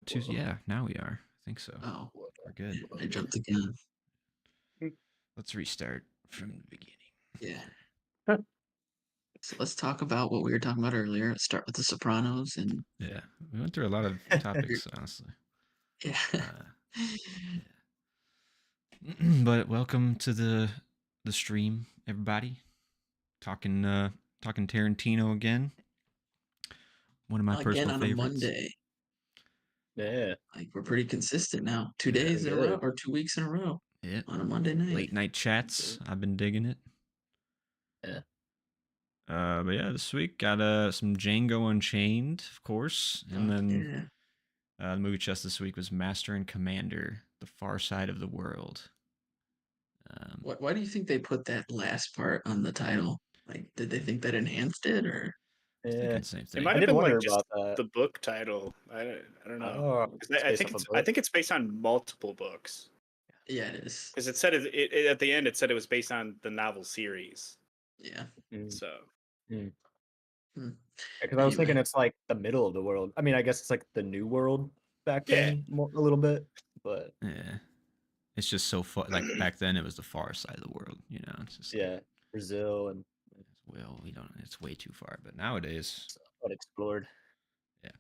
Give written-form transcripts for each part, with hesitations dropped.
2. Yeah, now we are. I think so. Oh, We're good. I jumped the gun. Let's restart from the beginning. Yeah. So let's talk about what we were talking about earlier. Let's start with The Sopranos and Yeah, we went through a lot of topics, honestly. yeah. But welcome to the stream, everybody. Talking Tarantino again. One of my Again personal on a favorites. Monday. Yeah. Like we're pretty consistent now. 2 Yeah, days in a good. row or 2 weeks in a row Yeah. on a Monday night. Late night chats. I've been digging it. Yeah. But yeah, this week got some Django Unchained, of course, and then the movie chest this week was Master and Commander: The Far Side of the World. Why do you think they put that last part on the title? Like, did they think that enhanced it, or? Thinking the same It thing. might I have did been wonder like just about that. the book title. I don't know. Oh, 'Cause it's I based think off a it's book? I think it's based on multiple books. Yeah, it is. Because it said it at the end. It said it was based on the novel series. Yeah. So Because I was thinking it's like the middle of the world. I mean, I guess it's like the new world back then, a little bit, but yeah, it's just so far. Like back then, it was the far side of the world. You know, it's just yeah, Brazil and well, we don't. It's way too far. But nowadays, unexplored. Yeah.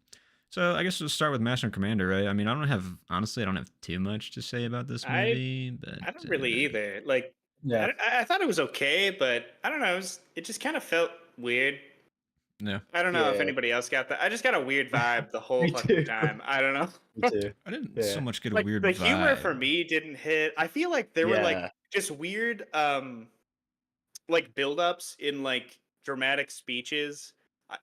So I guess we'll start with Master and Commander, right? I mean, I don't have too much to say about this movie, but I don't really either. Like, Yeah, I thought it was okay, but I don't know. It just kind of felt weird. no, I don't know if Yeah. anybody else got that. I just got a weird vibe the whole Me fucking too. time. I don't know. Me too. I didn't Yeah. so much get a Like weird the vibe. humor for me didn't hit. I feel like there were like Yeah. just weird like build-ups in like dramatic speeches.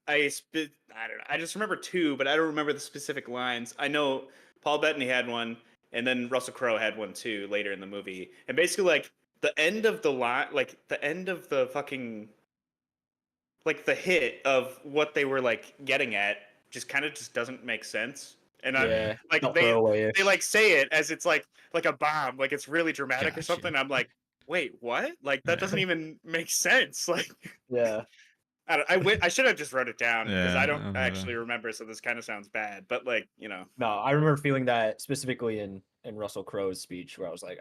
I don't know. I just remember two, but I don't remember the specific lines. I know Paul Bettany had one, and then Russell Crowe had one too later in the movie. And basically, like the end of the line, like the end of the fucking, like the hit of what they were like getting at, just kind of just doesn't make sense. And Yeah, I like felt they throwaway-ish. like say it as it's like a bomb, like it's really dramatic or Gotcha. something. I'm like, wait, what? Like that doesn't even make sense. Like, Yeah. I should have just wrote it down because Yeah, I don't actually remember. So this kind of sounds bad, but like, you know, No, I remember feeling that specifically in Russell Crowe's speech where I was like,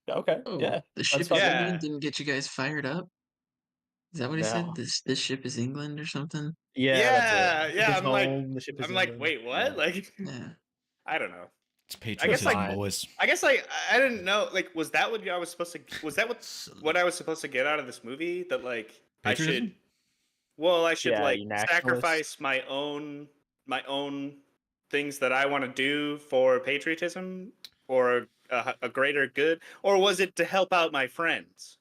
okay, Oh, yeah. the ship is fine. Yeah. England didn't get you guys fired up. Is that what he said? No. This ship is England or something? Yeah, that's it. yeah. His I'm like, home, the ship is England. wait, what? Yeah. Like, Yeah. I don't know. It's I guess patriotism, like boys. I guess like I didn't know. Like, was that what I was supposed to? Was that what I was supposed to get out of this movie? That like Patriotism? I should Yeah, like you nationalist. sacrifice my own things that I want to do for patriotism or a greater good, or was it to help out my friends?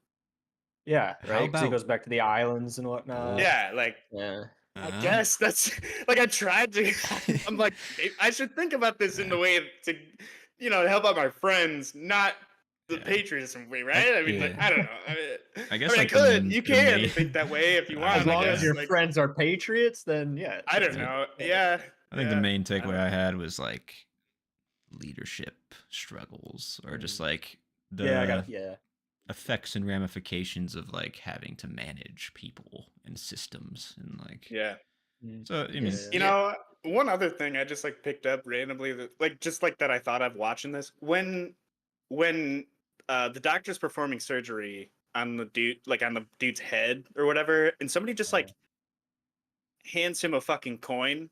Yeah, How right. 'Cause he about- goes back to the islands and whatnot. Yeah, like Yeah. I guess that's like I tried to. I'm like I should think about this in the way to, you know, help out my friends, not the patriotism way, right? I mean, like I don't know. I guess I like could. You the can main- think that way if you want. As long I as guess, your like, friends are patriots, then yeah. I don't know. Yeah. I think yeah. the main takeaway I had was like leadership struggles, or just like the effects and ramifications of like having to manage people and systems and like So I mean, you know, one other thing I just like picked up randomly that like just like that I thought of watching this when the doctor's performing surgery on the dude's head or whatever, and somebody just like hands him a fucking coin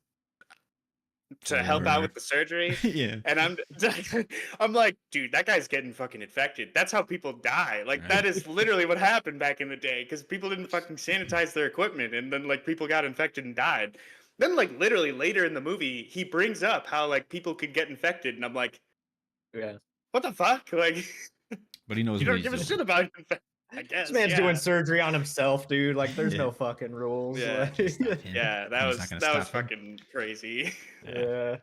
to help out with the surgery. Yeah. And I'm like, dude, that guy's getting fucking infected. That's how people die. Like that is literally what happened back in the day because people didn't fucking sanitize their equipment, and then like people got infected and died. Then like literally later in the movie, he brings up how like people could get infected, and I'm like, what the fuck? Like, but he knows you what don't he's give a doing. shit about infection. I guess This man's doing surgery on himself, dude. Like, there's no fucking rules. Yeah, Like, yeah, that was fucking crazy. Yeah.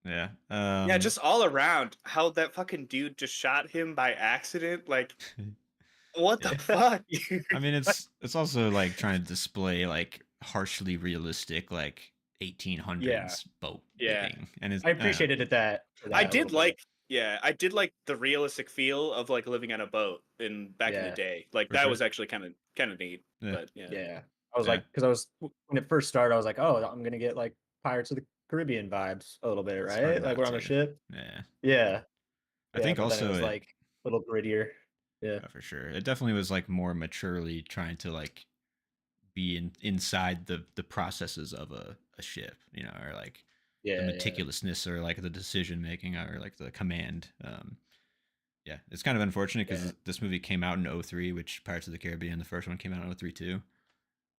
Yeah, just all around how that fucking dude just shot him by accident. Like, what the fuck? I mean, it's also like trying to display like harshly realistic like 1800s boat living, and I appreciated it that. I did like the realistic feel of like living on a boat back in the day. Like that was actually kind of neat. But I was like, because when it first started, I was like, oh, I'm gonna get like Pirates of the Caribbean vibes a little bit, right? Like we're on a ship. Yeah. Yeah. I think but then also it was like a little grittier. Yeah. For sure. It definitely was like more maturely trying to like be inside the processes of a ship, you know, or like the meticulousness or like the decision making or like the command. Yeah, it's kind of unfortunate because this movie came out in 2003, which Pirates of the Caribbean, the first one came out in 2003 too.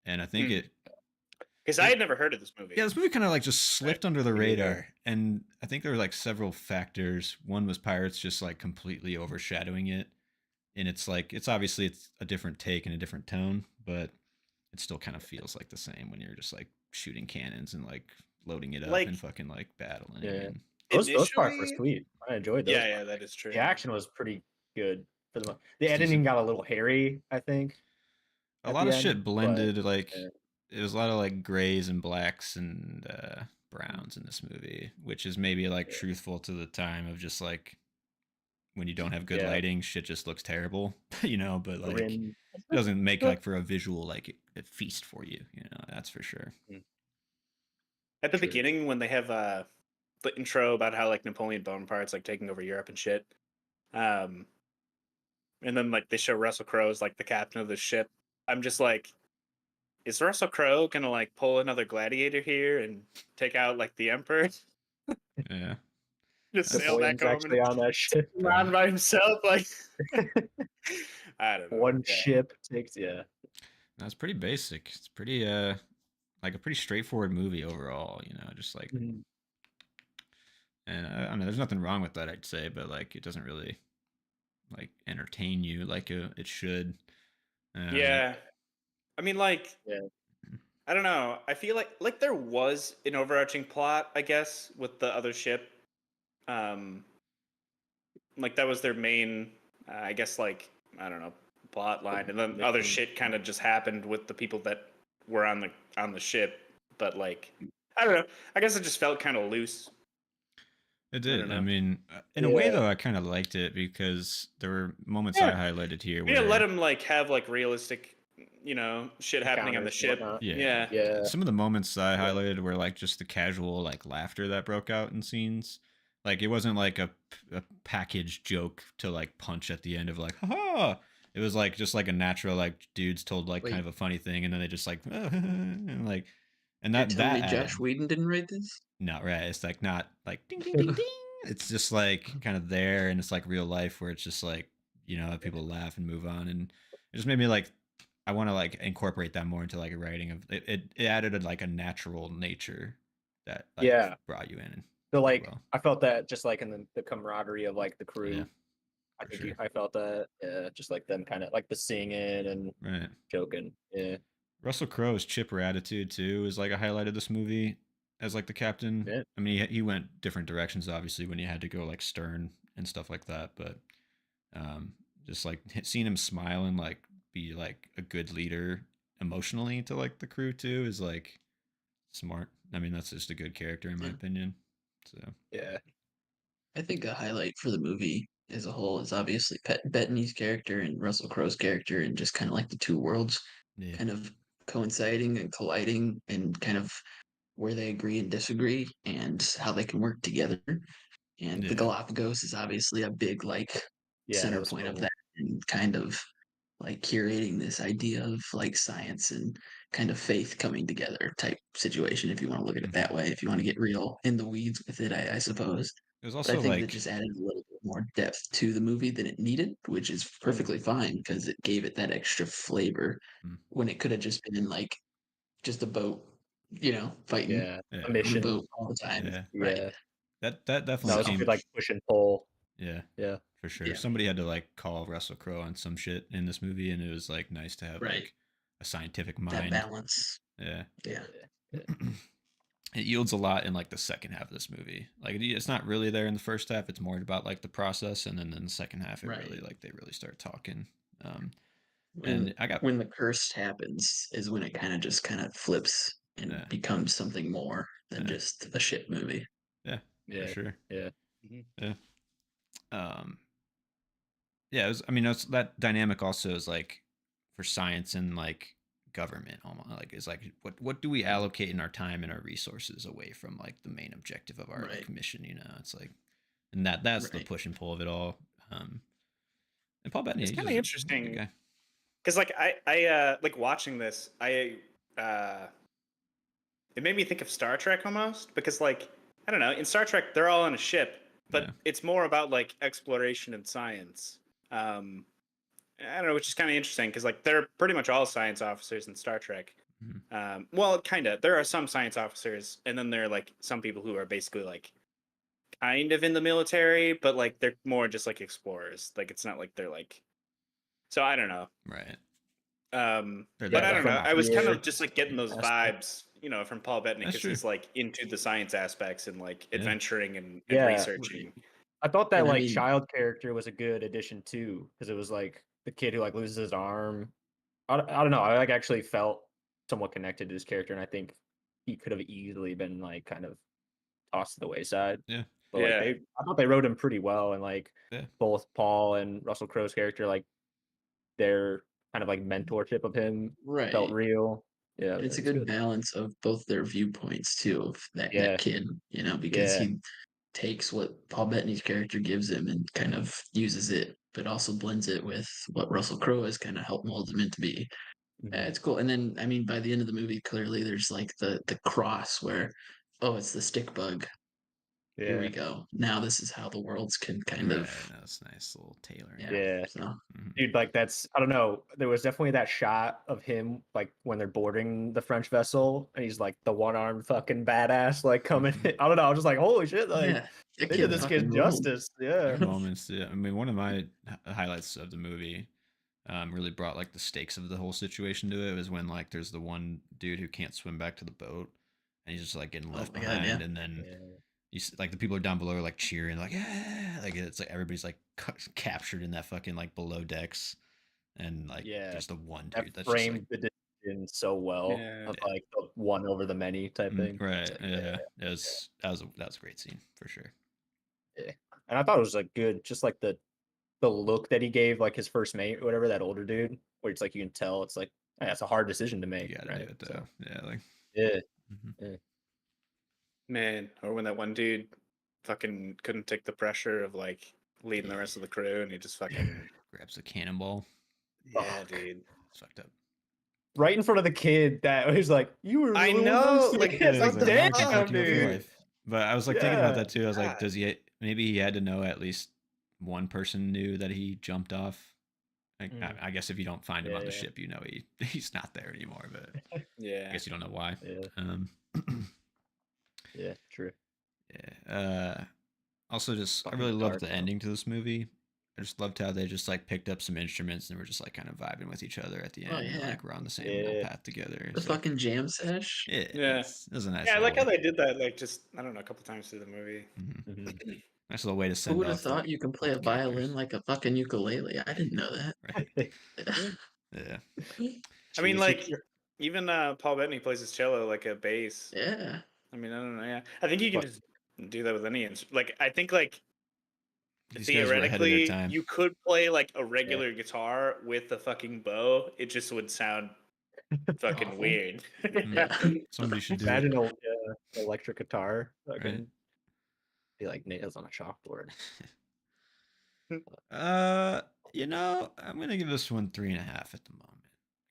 And I think because I had never heard of this movie. Yeah, this movie kind of like just slipped under the radar. And I think there were like several factors. One was Pirates just like completely overshadowing it. And it's like, it's obviously it's a different take and a different tone, but it still kind of feels like the same when you're just like shooting cannons and like loading it up and fucking like battling. Yeah. And those parts were sweet. I enjoyed those. Yeah, that is true. The action was pretty good for the editing got a little hairy, I think. A lot of shit blended, like it was a lot of like grays and blacks and browns in this movie, which is maybe like truthful to the time of just like when you don't have good lighting, shit just looks terrible, you know, but like it doesn't make like for a visual like a feast for you, you know, that's for sure. At the beginning when they have the intro about how like Napoleon Bonaparte's like taking over Europe and shit, and then like they show Russell Crowe as like the captain of the ship, I'm just like, is Russell Crowe gonna like pull another gladiator here and take out like the emperor? Yeah. Just sail back home actually on that ship around by himself, like I don't know. One ship takes That's pretty basic. It's pretty like a pretty straightforward movie overall, you know, just like and I mean there's nothing wrong with that, I'd say, but like it doesn't really like entertain you like it should. Yeah. I mean like I don't know. I feel like there was an overarching plot, I guess, with the other ship. Like that was their main, I guess, like I don't know, plot line, and then other shit kind of just happened with the people that were on the ship. But like, I don't know. I guess it just felt kind of loose. It did. I mean, in a way though, I kind of liked it because there were moments I highlighted here. We didn't let him like have like realistic, you know, shit happening on the ship. Yeah. Some of the moments I highlighted were like just the casual like laughter that broke out in scenes. Like it wasn't like a packaged joke to like punch at the end of like, haha. It was like just like a natural like dudes told like kind of a funny thing and then they just like and like and that Josh Whedon didn't write this? No, right. It's like not like ding ding ding ding. It's just like kind of there and it's like real life where it's just like, you know, people laugh and move on, and it just made me like I want to like incorporate that more into like a writing of it added like a natural nature that like brought you in. So like I felt that just like in the camaraderie of like the crew. Yeah, I think I felt that just like them kind of like the singing and joking. Yeah. Russell Crowe's chipper attitude too is like a highlight of this movie as like the captain. Yeah. I mean, he went different directions obviously when he had to go like stern and stuff like that, but just like seeing him smile and like be like a good leader emotionally to like the crew too is like smart. I mean, that's just a good character in my opinion. So yeah, I think a highlight for the movie as a whole is obviously Bettany's character and Russell Crowe's character, and just kind of like the two worlds kind of coinciding and colliding, and kind of where they agree and disagree, and how they can work together. And the Galapagos is obviously a big like center point of that, and kind of like curating this idea of like science and kind of faith coming together type situation, if you want to look at it that way, if you want to get real in the weeds with it, I suppose. It was also but I think that just added a little bit more depth to the movie than it needed, which is perfectly fine because it gave it that extra flavor when it could have just been like just a boat, you know, fighting a mission boat all the time. That definitely that was a good like push and pull. Yeah, for sure. Somebody had to like call Russell Crowe on some shit in this movie, and it was like nice to have like a scientific mind. That balance. Yeah. It yields a lot in like the second half of this movie. Like it's not really there in the first half. It's more about like the process, and then in the second half, it really like they really start talking. When the curse happens is when it kind of flips and becomes something more than just a shit movie. Yeah, for sure. Yeah. It was, I mean, that dynamic also is like for science and like government almost like it's like what do we allocate in our time and our resources away from like the main objective of our commission, you know? It's like, and that's the push and pull of it all. And Paul Bettany, it's kind of interesting guy. Because like I like watching this, it made me think of Star Trek almost, because like I don't know, in Star Trek they're all on a ship, but it's more about like exploration and science. I don't know, which is kind of interesting because like they're pretty much all science officers in Star Trek. Well, kind of. There are some science officers, and then there are like some people who are basically like kind of in the military, but like they're more just like explorers. Like it's not like they're like. So I don't know. Right. But I don't know. I was kind of just like getting those vibes, you know, from Paul Bettany because he's like into the science aspects and like adventuring and researching. I thought that like child character was a good addition too, because it was like the kid who like loses his arm. I don't know. I like actually felt somewhat connected to this character, and I think he could have easily been like kind of tossed to the wayside. Yeah. But like I thought they wrote him pretty well, and like both Paul and Russell Crowe's character, like their kind of like mentorship of him felt real. Yeah, it's a good balance of both their viewpoints too of that kid, you know, because he takes what Paul Bettany's character gives him and kind of uses it, but also blends it with what Russell Crowe has kind of helped mold him into be. It's cool. And then, I mean, by the end of the movie, clearly there's like the cross where, oh, it's the stick bug. Here we go. Now this is how the worlds can kind of. That's nice little tailoring. Yeah. So. Dude, like that's, I don't know. There was definitely that shot of him like when they're boarding the French vessel and he's like the one-armed fucking badass like coming. I don't know. I was just like, holy shit. Like they did this kid justice. Yeah. Moments. Yeah. I mean, one of my highlights of the movie really brought like the stakes of the whole situation to it was when like there's the one dude who can't swim back to the boat and he's just like getting left behind and then you see, like the people are down below are like cheering like like it's like everybody's like captured in that fucking like below decks and like there's the one dude that framed the decision so well of like the one over the many type thing. Right. Like, that was a great scene for sure. Yeah. And I thought it was like good, just like the look that he gave like his first mate or whatever, that older dude, where it's like you can tell it's like that's a hard decision to make. You gotta do it though. Yeah. Man, or when that one dude fucking couldn't take the pressure of like leading the rest of the crew and he just fucking grabs a cannonball. Yeah, dude. It's fucked up. Right in front of the kid that was like, you were really I know, like, damn, dude. But I was like thinking about that too. I was like, maybe he had to know at least one person knew that he jumped off. Like, I guess if you don't find him on the ship, you know he's not there anymore. But I guess you don't know why. Yeah, true. Yeah. Also, just I really loved the ending to this movie. I just loved how they just like picked up some instruments and were just like kind of vibing with each other at the end. And, like we're on the same little path together. The fucking jam sesh. Yeah. It was a nice. Yeah, I like how they did that. Like just I don't know, a couple times through the movie. Nice little way to send. Who would have thought you can play a violin like a fucking ukulele? I didn't know that. Right. Yeah. I mean, like even Paul Bettany plays his cello like a bass. Yeah. I mean, I don't know. Yeah, I think you can just do that with any instrument. Like, I think like theoretically, you could play like a regular guitar with a fucking bow. It just would sound fucking weird. Somebody should do. Imagine an electric guitar. Fucking be like nails on a chalkboard. You know, I'm gonna give this one 3.5 at the moment.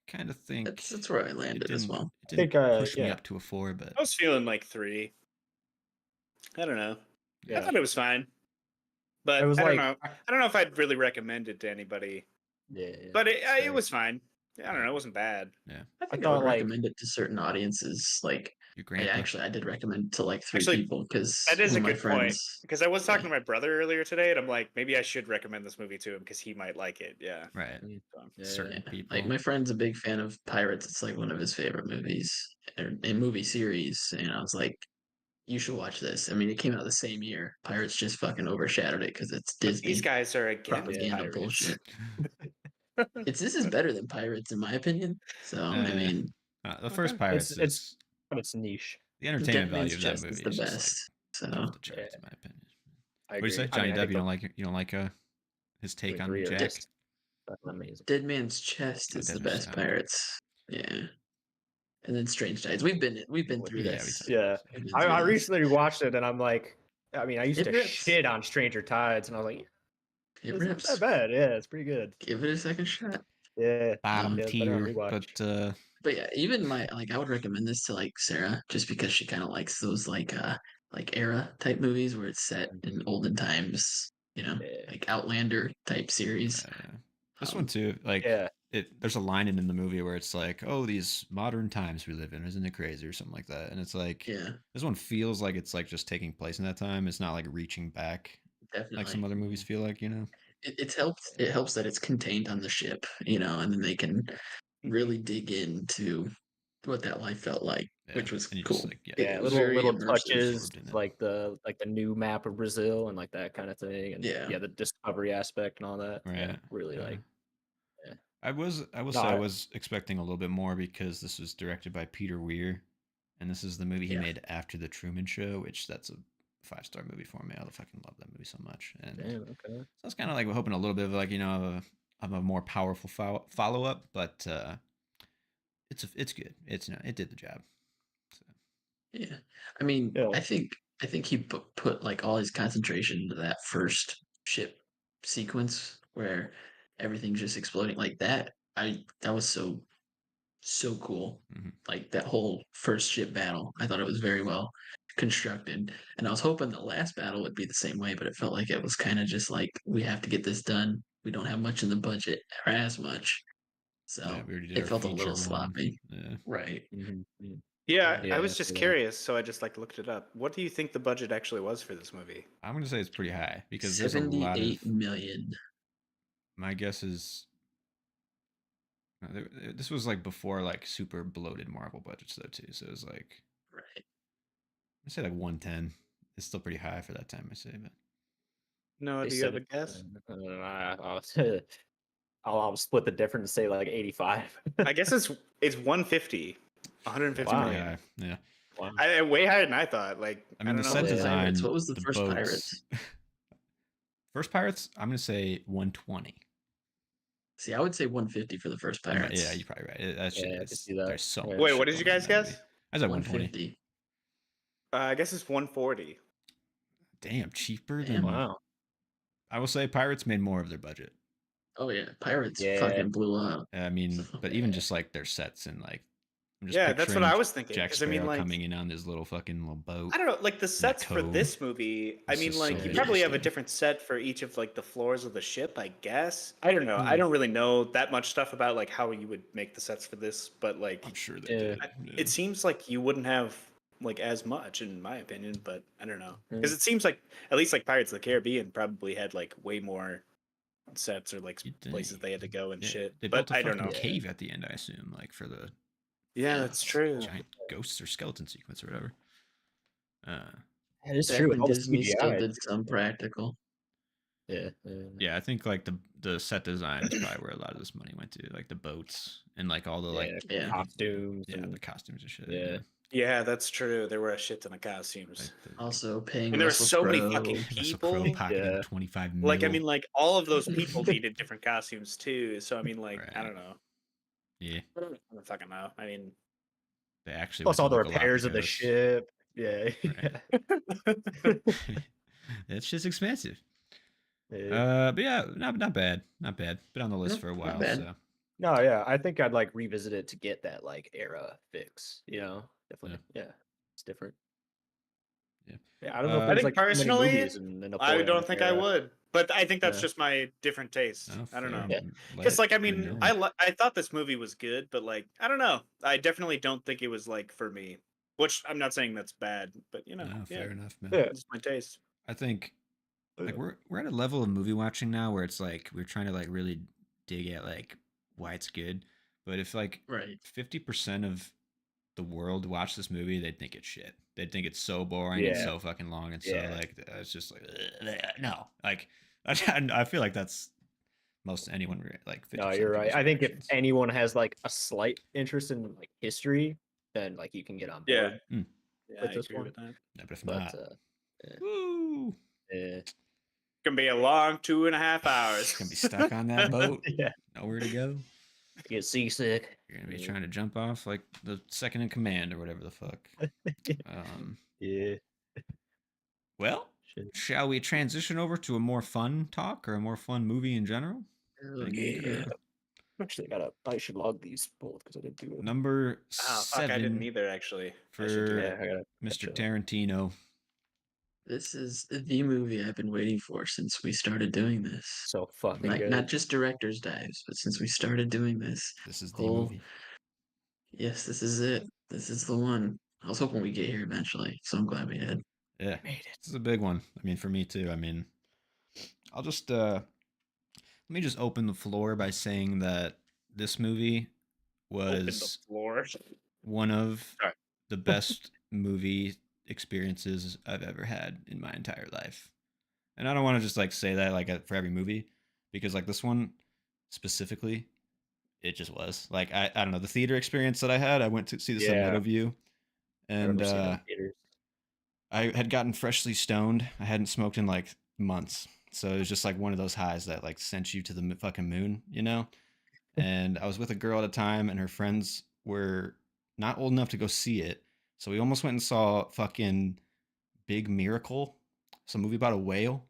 Kind of think that's where I landed as well. It didn't push me up to a 4, but I was feeling like 3. I don't know. I thought it was fine, but I don't know. I don't know if I'd really recommend it to anybody. But it was fine. I don't know. It wasn't bad. Yeah, I think I would recommend it to certain audiences. Like, I did recommend it to like 3 people because that is a good point. Because I was talking to my brother earlier today, and I'm like, maybe I should recommend this movie to him because he might like it. Yeah, right. Certain people. Like my friend's a big fan of Pirates. It's like one of his favorite movies or a movie series, and I was like, you should watch this. I mean, it came out the same year. Pirates just fucking overshadowed it because it's Disney. These guys are propaganda bullshit. This is better than Pirates in my opinion. So I mean, the first Pirates it's niche. The entertainment value of that movie is the best. Like, off the charts, in my opinion. What do you say, Johnny Depp? You don't like his take on Jack? Amazing. Dead Man's Chest is the best Pirates. Yeah. And then Strange Tides. We've been through this. Yeah. I recently watched it and I'm like, I mean, I used to shit on Stranger Tides and I was like, it it's rips. not that bad. Yeah, it's pretty good. Give it a second shot. Yeah. Bottom tier, but yeah, even I would recommend this to like Sarah just because she kind of likes those like era type movies where it's set in olden times, like Outlander type series. This one too, like there's a line in the movie where it's like, oh, these modern times we live in, isn't it crazy, or something like that. And it's like, this one feels like it's like just taking place in that time. It's not like reaching back. Definitely. Like some other movies feel like, it helps that it's contained on the ship, and then they can really dig into what that life felt like, which was cool. Little touches like the new map of Brazil and like that kind of thing, and the discovery aspect and all that. Really like. Yeah. I will say I was expecting a little bit more because this was directed by Peter Weir, and this is the movie he made after The Truman Show, which that's a 5-star movie for me. I fucking love that movie so much. And so I was kind of like hoping a little bit of like of a more powerful follow up, but it's good. It did the job. So. Yeah, I mean, I think he put like all his concentration into that first ship sequence where everything's just exploding like that. That was so cool. Like that whole first ship battle, I thought it was very well constructed, and I was hoping the last battle would be the same way, but it felt like it was kind of just like, we have to get this done, we don't have much in the budget, or as much, so it felt a little sloppy. Right. I was just curious, so I just like looked it up. What do you think the budget actually was for this movie? I'm gonna say it's pretty high because there's a lot of $78 million. My guess is this was like before like super bloated Marvel budgets though too, so it was like I say like 110. It's still pretty high for that time, I say, but no. Do you have a guess? I'll split the difference and say like 85. I guess it's 150. 150 million. Yeah. Wow. Way higher than I thought. Like, I mean, the set design. What was the first boats. Pirates? First Pirates, I'm gonna say 120. See, I would say 150 for the first Pirates. Yeah, you're probably right. There's so much. Wait, what did you guys guess? I said 120. I guess it's 140. Damn, cheaper than. Wow. I will say Pirates made more of their budget. Oh yeah, Pirates fucking blew up. I mean, but even just like their sets and like. That's what I was thinking. Jack Sparrow coming in on his little boat. I don't know, like the sets for this movie. I mean, like you probably have a different set for each of like the floors of the ship, I guess. I don't know. I don't really know that much stuff about like how you would make the sets for this, but like I'm sure they did. It seems like you wouldn't have like as much, in my opinion, but I don't know, because it seems like at least like Pirates of the Caribbean probably had like way more sets or like places they had to go and shit. They but built I don't know. Cave at the end, I assume, like for the. Yeah, that's true. Giant ghosts or skeleton sequence or whatever. That is true. Disney still did some practical. Yeah, I think like the set design is probably where a lot of this money went to, like the boats and like all the costumes. Yeah, the costumes and shit. Yeah, that's true. There were a shit ton of costumes. Like also paying. And there were so many fucking people. Pocketing 25 million. Like I mean, like all of those people needed different costumes too. So I mean, like I don't know. Yeah. I don't fucking know. I mean, they actually plus all the repairs of the ship. Yeah. It's just expensive. But yeah, not bad. Been on the list for a while. So. No, yeah, I think I'd like revisit it to get that like era fix. Definitely. Yeah, it's different. Yeah, I don't know. If I think like personally, I don't think I would. But I think that's just my different taste. I don't know. Because like I mean, I thought this movie was good, but like I don't know. I definitely don't think it was like for me. Which I'm not saying that's bad, but fair enough, man. Yeah, it's my taste. I think like we're at a level of movie watching now where it's like we're trying to like really dig at like why it's good. But if like 50% of the world watched this movie, they'd think it's shit. They'd think it's so boring and so fucking long and so like it's just like no. Like I feel like that's most anyone like. No, you're right. I think if anyone has like a slight interest in like history, then like you can get on board. With this one. Yeah, but if not, woo. It's gonna be a long 2.5 hours. Gonna be stuck on that boat. Nowhere to go. get seasick. You're gonna be trying to jump off like the second in command or whatever the fuck. Yeah. Well, shall we transition over to a more fun talk or a more fun movie in general? Yeah. Actually, I should log these both because I didn't do it. Number fuck, 7. I didn't either actually. For Mr. Tarantino. This is the movie I've been waiting for since we started doing this. So fucking good. Not just director's dives, but since we started doing this. This is the movie. Yes, this is it. This is the one. I was hoping we'd get here eventually, so I'm glad we did. Yeah, made it. This is a big one. I mean, for me too. I mean, I'll just let me just open the floor by saying that this movie was one of the best movie experiences I've ever had in my entire life. And I don't want to just like say that like for every movie, because like this one specifically, it just was like I don't know, the theater experience that I had. I went to see this in Meadowview, and I had gotten freshly stoned. I hadn't smoked in like months, so it was just like one of those highs that like sent you to the fucking moon, you know. And I was with a girl at a time, and her friends were not old enough to go see it, so we almost went and saw fucking Big Miracle, some movie about a whale.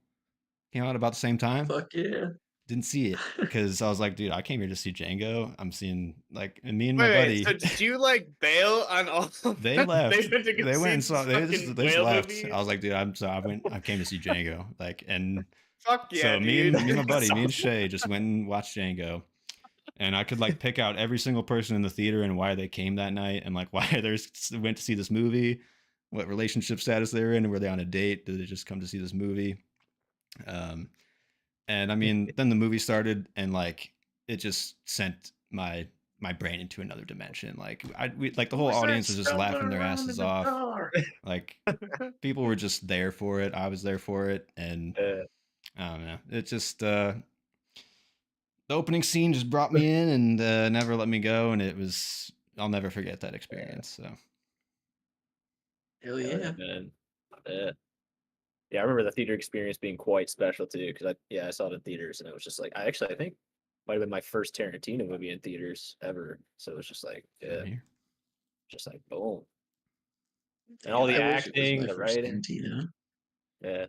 Came out about the same time. Fuck yeah. Didn't see it because I was like, dude, I came here to see Django. I'm seeing like, and me and my buddy. So did you like bail on all of They them? left. They went and saw. They just left. Movie? I was like, dude, I came to see Django. Like, and fuck yeah. So dude. me and my buddy, me and Shay, just went and watched Django, and I could like pick out every single person in the theater and why they came that night, and like why they went to see this movie, what relationship status they were in, were they on a date, did they just come to see this movie? And I mean, then the movie started, and like it just sent my brain into another dimension. Like like the whole audience was just laughing their asses off. Like people were just there for it. I was there for it, and I don't know. It just the opening scene just brought me in and never let me go, and I'll never forget that experience. So hell yeah, man. Yeah, I remember the theater experience being quite special too, because I saw it in theaters, and it was just like I think might have been my first Tarantino movie in theaters ever. So it was just like just like boom, and all the acting, the writing. Tarantino. Yeah.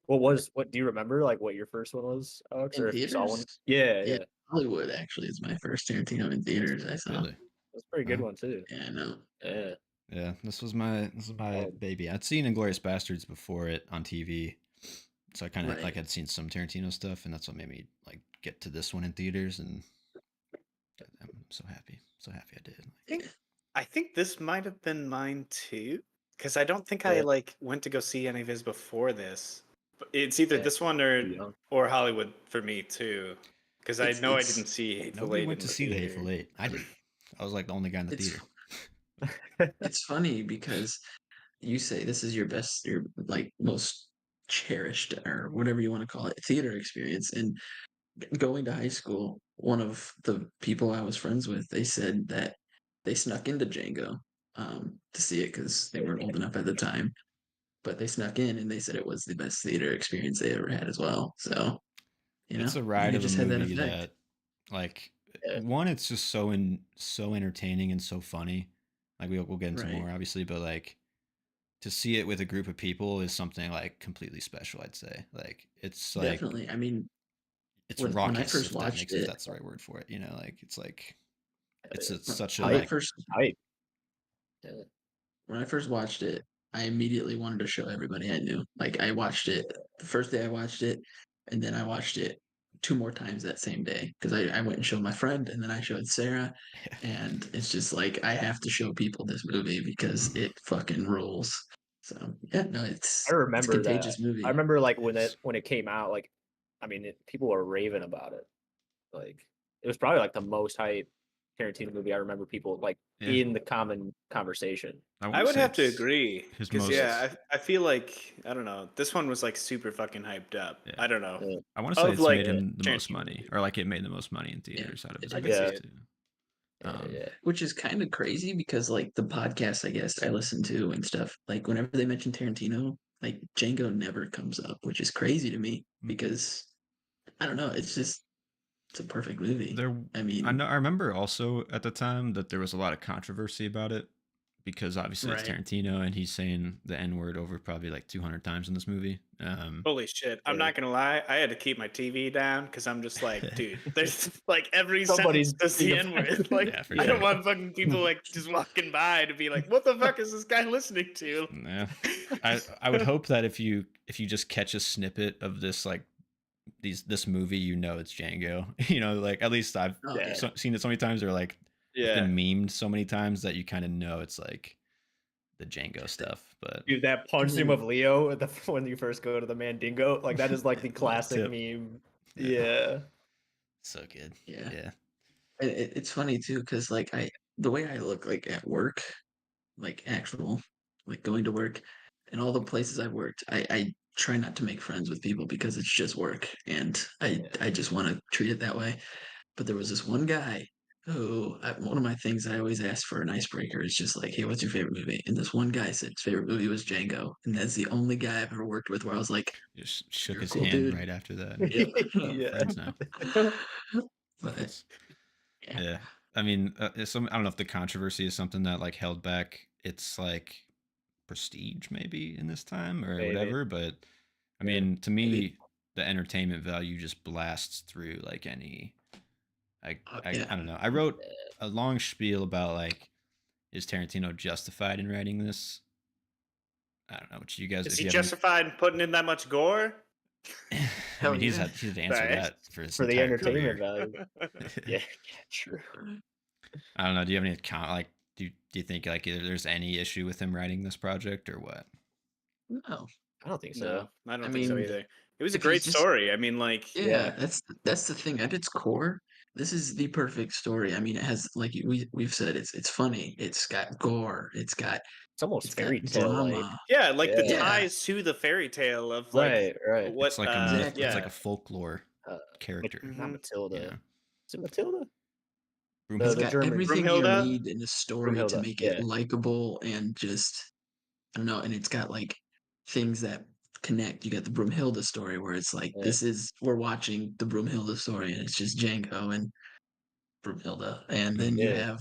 What do you remember? Like what your first one was, Alex, or if you saw one? Yeah. Hollywood actually is my first Tarantino in theaters. I saw. Really? That's a pretty good one too. Yeah, I know. Yeah. Yeah, this was my baby. I'd seen Inglourious Bastards before it on TV, so I kind of like had seen some Tarantino stuff, and that's what made me like get to this one in theaters. And I'm so happy I did. I think this might have been mine too, because I don't think I like went to go see any of his before this. But it's either this one or Hollywood for me too, because I know I didn't see Hateful Eight. Went to see the Hateful Eight. I did. I was like the only guy in the theater. It's funny because you say this is your like most cherished or whatever you want to call it theater experience, and going to high school, one of the people I was friends with, they said that they snuck into Django to see it because they weren't old enough at the time, but they snuck in and they said it was the best theater experience they ever had as well. So it's a ride of a movie that like one, it's just so entertaining and so funny. Like we'll get into more obviously, but like to see it with a group of people is something like completely special. I'd say like it's like definitely. I mean, it's raucous. When I first watched it, that's the right word for it. You know, like it's like such a like hype. When I first watched it, I immediately wanted to show everybody I knew. Like I watched it the first day I watched it, and then I watched it 2 more times that same day because I went and showed my friend, and then I showed Sarah, and it's just like I have to show people this movie because it fucking rules. So yeah, no, it's I remember it's a contagious movie. I remember like when it came out, like I mean, people were raving about it. Like it was probably like the most hype Tarantino movie I remember people like in the common conversation. I would have to agree because I feel like I don't know, this one was like super fucking hyped up. I don't know. I want to say it's made him the most money, or like it made the most money in theaters out of his movies too. Which is kind of crazy because like the podcast I guess I listen to and stuff, like whenever they mention Tarantino, like Django never comes up, which is crazy to me because I don't know, it's just it's a perfect movie. I remember also at the time that there was a lot of controversy about it because obviously it's Tarantino and he's saying the N-word over probably like 200 times in this movie. Holy shit. I'm not going to lie. I had to keep my TV down because I'm just like, dude, there's like every sentence does the N-word. Like, I don't want fucking people like just walking by to be like, what the fuck is this guy listening to? Yeah. I would hope that if you just catch a snippet of this, like, this movie, you know it's Django. You know, like at least I've seen it so many times, or like it's been memed so many times that you kind of know it's like the Django stuff. But dude, that punch scene of Leo when you first go to the Mandingo, like that is like the classic meme. Yeah. So good. Yeah. It's funny too, because like the way I look like at work, like actual, like going to work, and all the places I've worked, I try not to make friends with people because it's just work, and I just want to treat it that way. But there was this one guy who, one of my things I always ask for an icebreaker is just like, hey, what's your favorite movie? And this one guy said his favorite movie was Django, and that's the only guy I've ever worked with where I was like, just shook his hand right after that. Friends now. But yeah. I mean, I don't know if the controversy is something that like held back its like prestige maybe in this time or whatever, but I mean, to me, the entertainment value just blasts through like any. I don't know. I wrote a long spiel about like, is Tarantino justified in writing this? I don't know. What you guys? Is he justified in putting in that much gore? I mean, he's had to answer that for the entertainment value. Yeah, true. I don't know. Do you have any like? Do you think like there's any issue with him writing this project or what? No, I don't think so. I don't think so either. It was a great story. I mean, like, that's the thing. At its core, this is the perfect story. I mean, it has, like we've said, it's funny. It's got gore. It's almost fairy tale drama. Like the ties to the fairy tale of like what it's like a myth. It's like a folklore character. Not Matilda. Yeah. Is it Matilda? It's got everything you need in a story to make it likable and just, I don't know. And it's got like things that connect. You got the Broomhilda story where it's like we're watching the Broomhilda story and it's just Django and Broomhilda, and then you have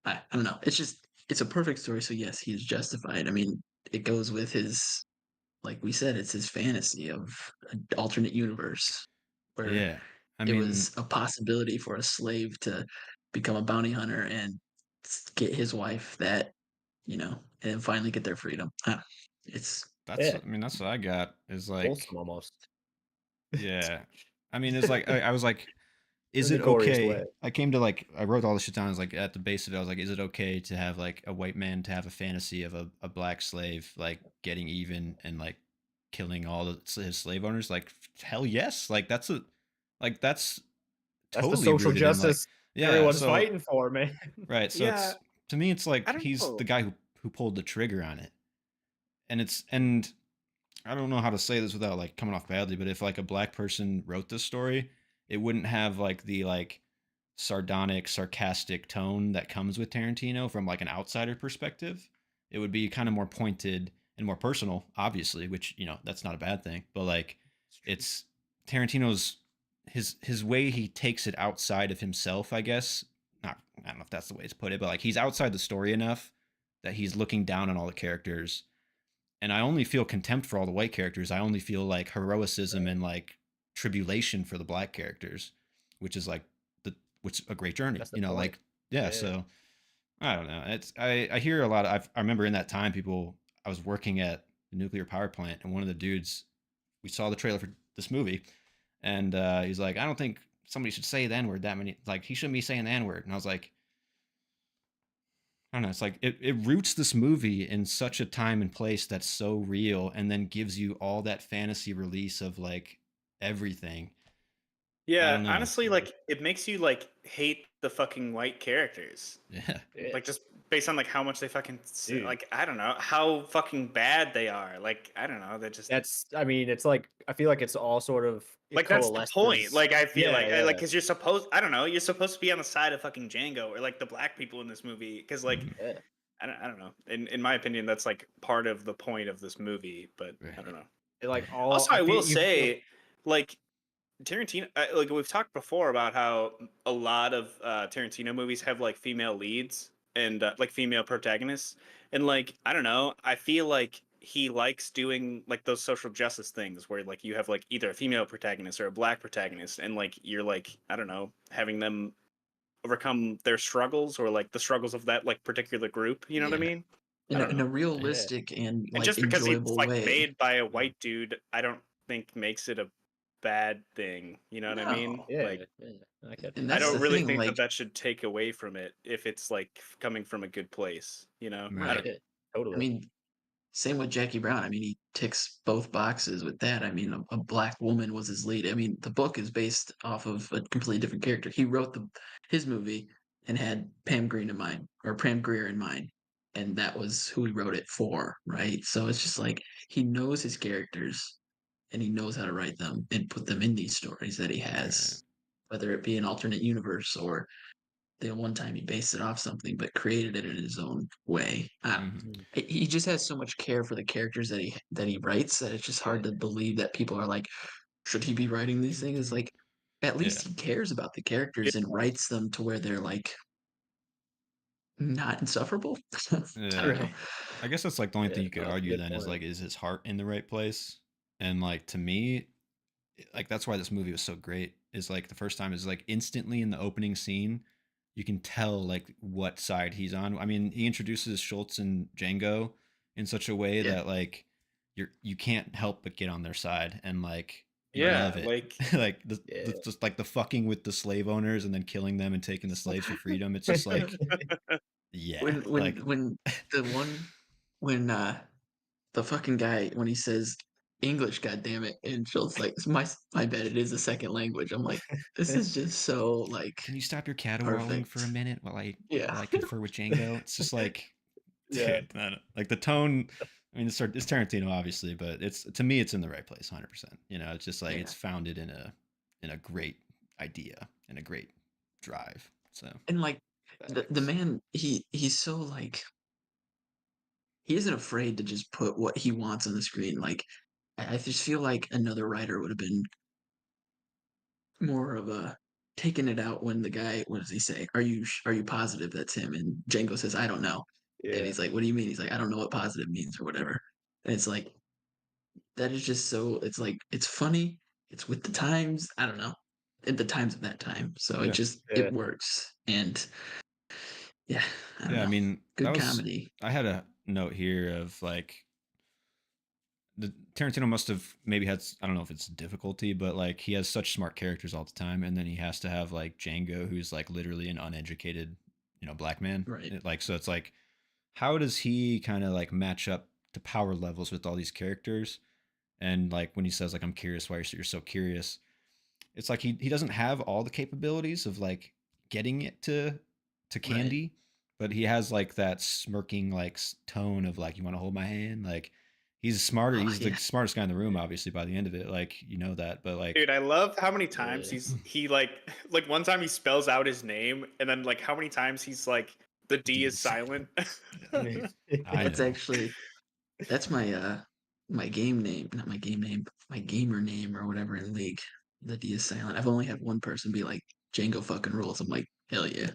I don't know. It's a perfect story. So yes, he's justified. I mean, it goes with his, like we said, it's his fantasy of an alternate universe where it was a possibility for a slave to become a bounty hunter and get his wife that, and finally get their freedom. It's I mean, that's what I got is like awesome, almost. Yeah. I mean, it's like I was like, is it okay? I wrote all this shit down. I was like, at the base of it, I was like, is it okay to have like a white man to have a fantasy of a black slave like getting even and like killing all his slave owners? Like, hell yes. Like that's totally the social justice everyone's fighting for, man. Right. So it's, to me, it's like he's the guy who pulled the trigger on it, and I don't know how to say this without like coming off badly, but if like a black person wrote this story, it wouldn't have like the like sardonic, sarcastic tone that comes with Tarantino from like an outsider perspective. It would be kind of more pointed and more personal, obviously, which, that's not a bad thing, but like it's Tarantino's his way he takes it outside of himself, I guess. I don't know if that's the way to put it, but like he's outside the story enough that he's looking down on all the characters. And I only feel contempt for all the white characters. I only feel like heroicism and like tribulation for the black characters, which is like which a great journey, like, so I don't know. I hear a lot of, I remember in that time I was working at the nuclear power plant and one of the dudes, we saw the trailer for this movie and he's like, I don't think somebody should say the N-word that many, like he shouldn't be saying the N-word. And I was like, I don't know. It's like it roots this movie in such a time and place that's so real, and then gives you all that fantasy release of like everything. Yeah, honestly, like it makes you like hate the fucking white characters. Yeah, like just based on like how much they fucking like I don't know how fucking bad they are. Like I don't know, they're just. I mean, it's like I feel like it's all sort of like that's the point. Like I feel like because you're supposed, I don't know, you're supposed to be on the side of fucking Django or like the black people in this movie because like I don't know. In my opinion, that's like part of the point of this movie, but I don't know. Like also, I will say, like Tarantino, like we've talked before about how a lot of Tarantino movies have like female leads and like female protagonists, and like I don't know, I feel like he likes doing like those social justice things where like you have like either a female protagonist or a black protagonist, and like you're like I don't know, having them overcome their struggles or like the struggles of that like particular group. You know what I mean? In a realistic and like just because it's enjoyable like way. made by a white dude, I don't think makes it a bad thing. You know what I mean? Yeah, like, and I that's don't the really thing, think like, that should take away from it if it's like coming from a good place. You know? right. Totally. I mean, same with Jackie Brown. I mean, he ticks both boxes with that. I mean, a black woman was his lead. I mean, the book is based off of a completely different character. He wrote his movie and had Pam Grier in mind, and that was who he wrote it for, right? So it's just like he knows his characters and he knows how to write them and put them in these stories that he has, whether it be an alternate universe or the one time he based it off something but created it in his own way. He just has so much care for the characters that he writes that it's just hard to believe that people are like, should he be writing these things? It's like at least he cares about the characters and writes them to where they're like not insufferable. I guess that's like the only thing you could argue then is like, is his heart in the right place? And like to me, like that's why this movie was so great. Is like the first time is like instantly in the opening scene, you can tell like what side he's on. I mean, he introduces Schultz and Django in such a way that like you can't help but get on their side and like love it. Like like just like the fucking with the slave owners and then killing them and taking the slaves for freedom. It's just like when the fucking guy when he says English, goddamn it, and Schultz like my bad, it is a second language. I'm like, this is just so like. Can you stop your caterwauling for a minute while I confer with Django? It's just like, dude, like the tone. I mean, it's Tarantino, obviously, but it's to me, it's in the right place, 100%. You know, it's just like it's founded in a great idea and a great drive. So and like the man, he's so like he isn't afraid to just put what he wants on the screen. Like I just feel like another writer would have been more of a taking it out when the guy, what does he say? Are you positive that's him? And Django says, I don't know. And he's like, what do you mean? He's like, I don't know what positive means or whatever. And it's like that is just so it's like it's funny, it's with the times, I don't know. At the times of that time. So it works. And I don't know. I mean, good comedy. I had a note here of like the Tarantino must have maybe had, I don't know if it's difficulty, but like he has such smart characters all the time, and then he has to have like Django, who's like literally an uneducated, black man, right? Like so, it's like how does he kind of like match up to power levels with all these characters? And like when he says like I'm curious why you're so curious, it's like he doesn't have all the capabilities of like getting it to Candy, right. But he has like that smirking like tone of like you want to hold my hand, like he's smarter. He's the smartest guy in the room, obviously. By the end of it, like that. But like, dude, I love how many times he like one time he spells out his name, and then like how many times he's like the D is silent. That's my game name, not my game name, my gamer name or whatever in League. The D is silent. I've only had one person be like Django fucking rules. I'm like, hell yeah.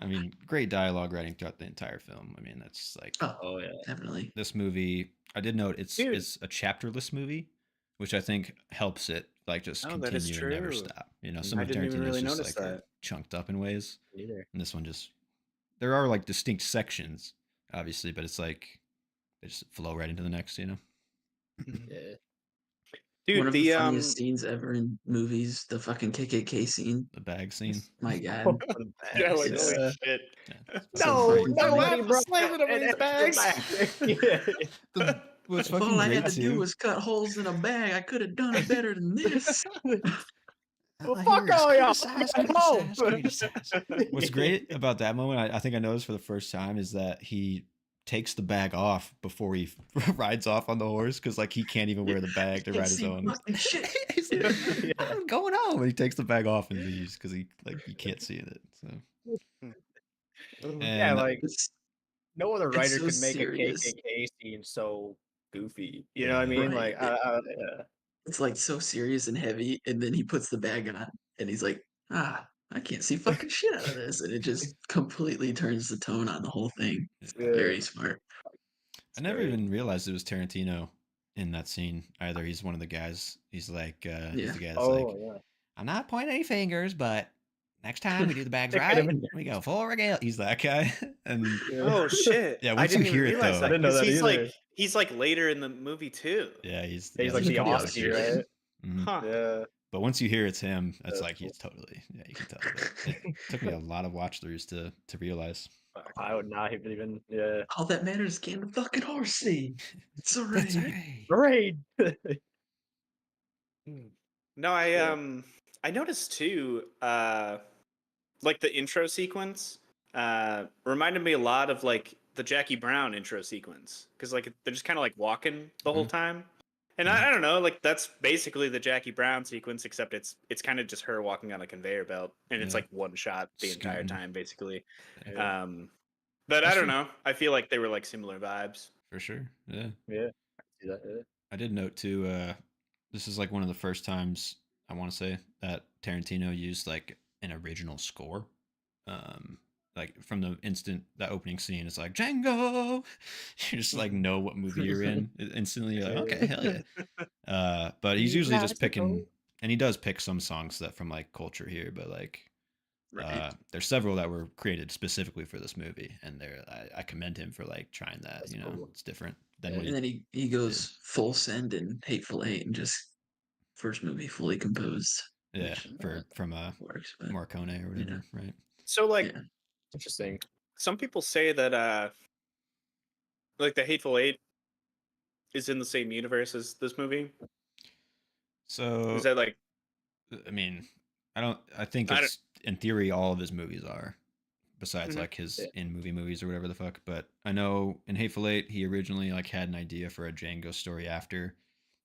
I mean, great dialogue writing throughout the entire film. I mean, that's like, oh yeah, definitely. This movie, I did note it's a chapterless movie, which I think helps it like just continue and never stop. Some of Tarantino's just like chunked up in ways. Neither. And this one there are like distinct sections, obviously, but it's like they just flow right into the next. Yeah. Dude, one of the funniest scenes ever in movies, the fucking KKK scene. The bag scene. My God. Yeah, like, holy shit. No, nobody brought slaves in these bags. What's fucking all I had to do was cut holes in a bag. I could have done it better than this. Well, fuck all y'all. What's great about that moment, I think I noticed for the first time, is that he takes the bag off before he rides off on the horse, because like he can't even wear the bag to ride his own. He's like, I'm going home, and he takes the bag off and leaves because he can't see it. So yeah, like no other writer could make a KKK scene so goofy. You know what I mean? Like, it's like so serious and heavy, and then he puts the bag on, and he's like, I can't see fucking shit out of this, and it just completely turns the tone on the whole thing. It's very smart. I never even realized it was Tarantino in that scene either. He's one of the guys. He's like, he's the guy that's like, I'm not pointing any fingers, but next time we do the bags right, we go full regale. He's that guy. And oh shit! Yeah, I once you didn't hear even it realize though, I didn't know that either. He's like later in the movie too. Yeah, he's like the Aussie, right? Mm-hmm. Huh. Yeah. But once you hear it's him, it's That's like cool. he's totally, yeah, you can tell. It took me a lot of watch throughs to realize. I would not have even, yeah. All that matters is getting the fucking horse see. It's a raid. Raid. No, I noticed too, like the intro sequence, reminded me a lot of like the Jackie Brown intro sequence, because like they're just kind of like walking the whole time, and I don't know, like that's basically the Jackie Brown sequence, except it's kind of just her walking on a conveyor belt, and it's like one shot the entire time basically. But I don't know. I feel like they were like similar vibes. For sure. Yeah. Yeah. I see that. Yeah. I did note too, this is like one of the first times I want to say that Tarantino used like an original score. Like from the instant that opening scene, it's like Django. You just like know what movie you're in instantly. You're like, okay, hell yeah. But he's usually just picking, and he does pick some songs that from like culture here, but like there's several that were created specifically for this movie, and I commend him for like trying that. That's cool. It's different than and then he goes full send in Hateful Eight and just first movie fully composed. Yeah, from Morricone or whatever, right? So like, interesting. Some people say that like the Hateful Eight is in the same universe as this movie. So is that like? I mean, I think it's in theory all of his movies are, besides like his in movie movies or whatever the fuck. But I know in Hateful Eight he originally like had an idea for a Django story after.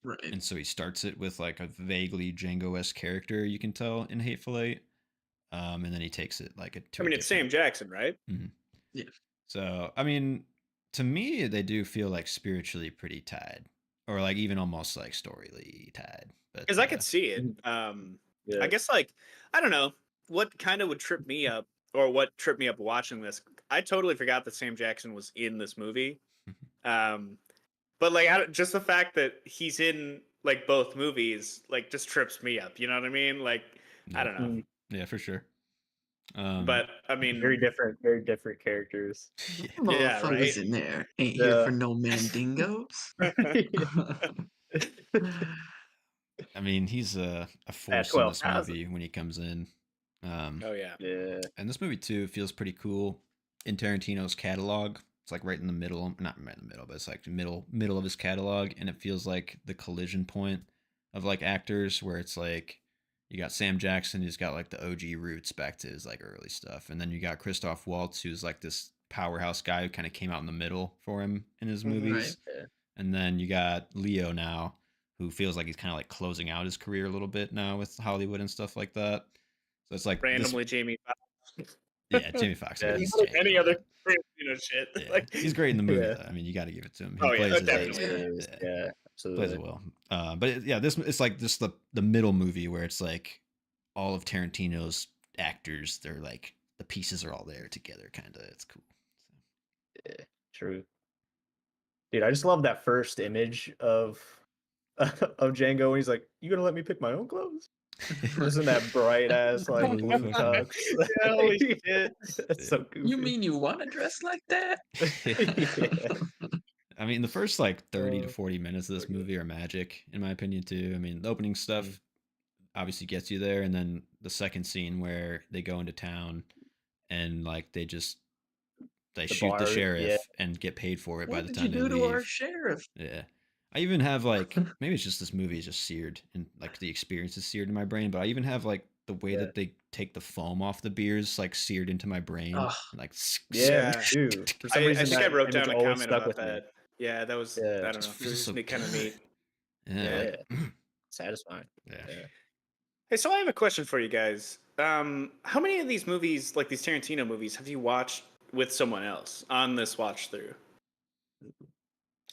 Right. And so he starts it with like a vaguely Django-esque character, you can tell in Hateful Eight. And then he takes it like it's Sam Jackson, right? Mm-hmm. Yeah. So, I mean, to me, they do feel like spiritually pretty tied, or like even almost like storyly tied. Because I could see it. I guess like, I don't know what kind of would trip me up, or what tripped me up watching this. I totally forgot that Sam Jackson was in this movie. But like, just the fact that he's in like both movies, like just trips me up. You know what I mean? Like, I don't know. Yeah, for sure. But I mean, very different characters. Yeah, right. In there ain't here for no mandingos. I mean, he's a force in this movie when he comes in. Oh yeah. And this movie too feels pretty cool in Tarantino's catalog. It's like right in the middle, not right in the middle, but it's like middle of his catalog, and it feels like the collision point of like actors, where it's like you got Sam Jackson, who's got like the OG roots back to his like early stuff, and then you got Christoph Waltz, who's like this powerhouse guy who kind of came out in the middle for him in his movies, and then you got Leo now, who feels like he's kind of like closing out his career a little bit now with Hollywood and stuff like that. So it's like randomly Jamie Foxx. Yeah, Jamie Foxx. Any other shit. Yeah. Like, he's great in the movie. I mean, you got to give it to him. He plays definitely. Yeah, absolutely. Plays it well. But it's like just the middle movie where it's like all of Tarantino's actors. They're like the pieces are all there together. Kind of. It's cool. So. Yeah, true. Dude, I just love that first image of Django. And he's like, "You gonna let me pick my own clothes?" Isn't that bright ass like blue tux? Holy shit! That's so goofy. You mean you want to dress like that? I mean, the first like 30 to 40 minutes of this movie are magic, in my opinion, too. I mean, the opening stuff obviously gets you there, and then the second scene where they go into town and like they shoot the sheriff and get paid for it by the time they leave. What did you do to our sheriff? Yeah. I even have like, maybe it's just this movie is just seared, and like the experience is seared in my brain, but I even have like the way that they take the foam off the beers like seared into my brain. Like, dude. For some reason, I think I wrote down a comment about that. Yeah, that was, I don't know. It was kind of neat. Yeah. Satisfying. Yeah. Hey, so I have a question for you guys. How many of these movies, like these Tarantino movies, have you watched with someone else on this watch through? I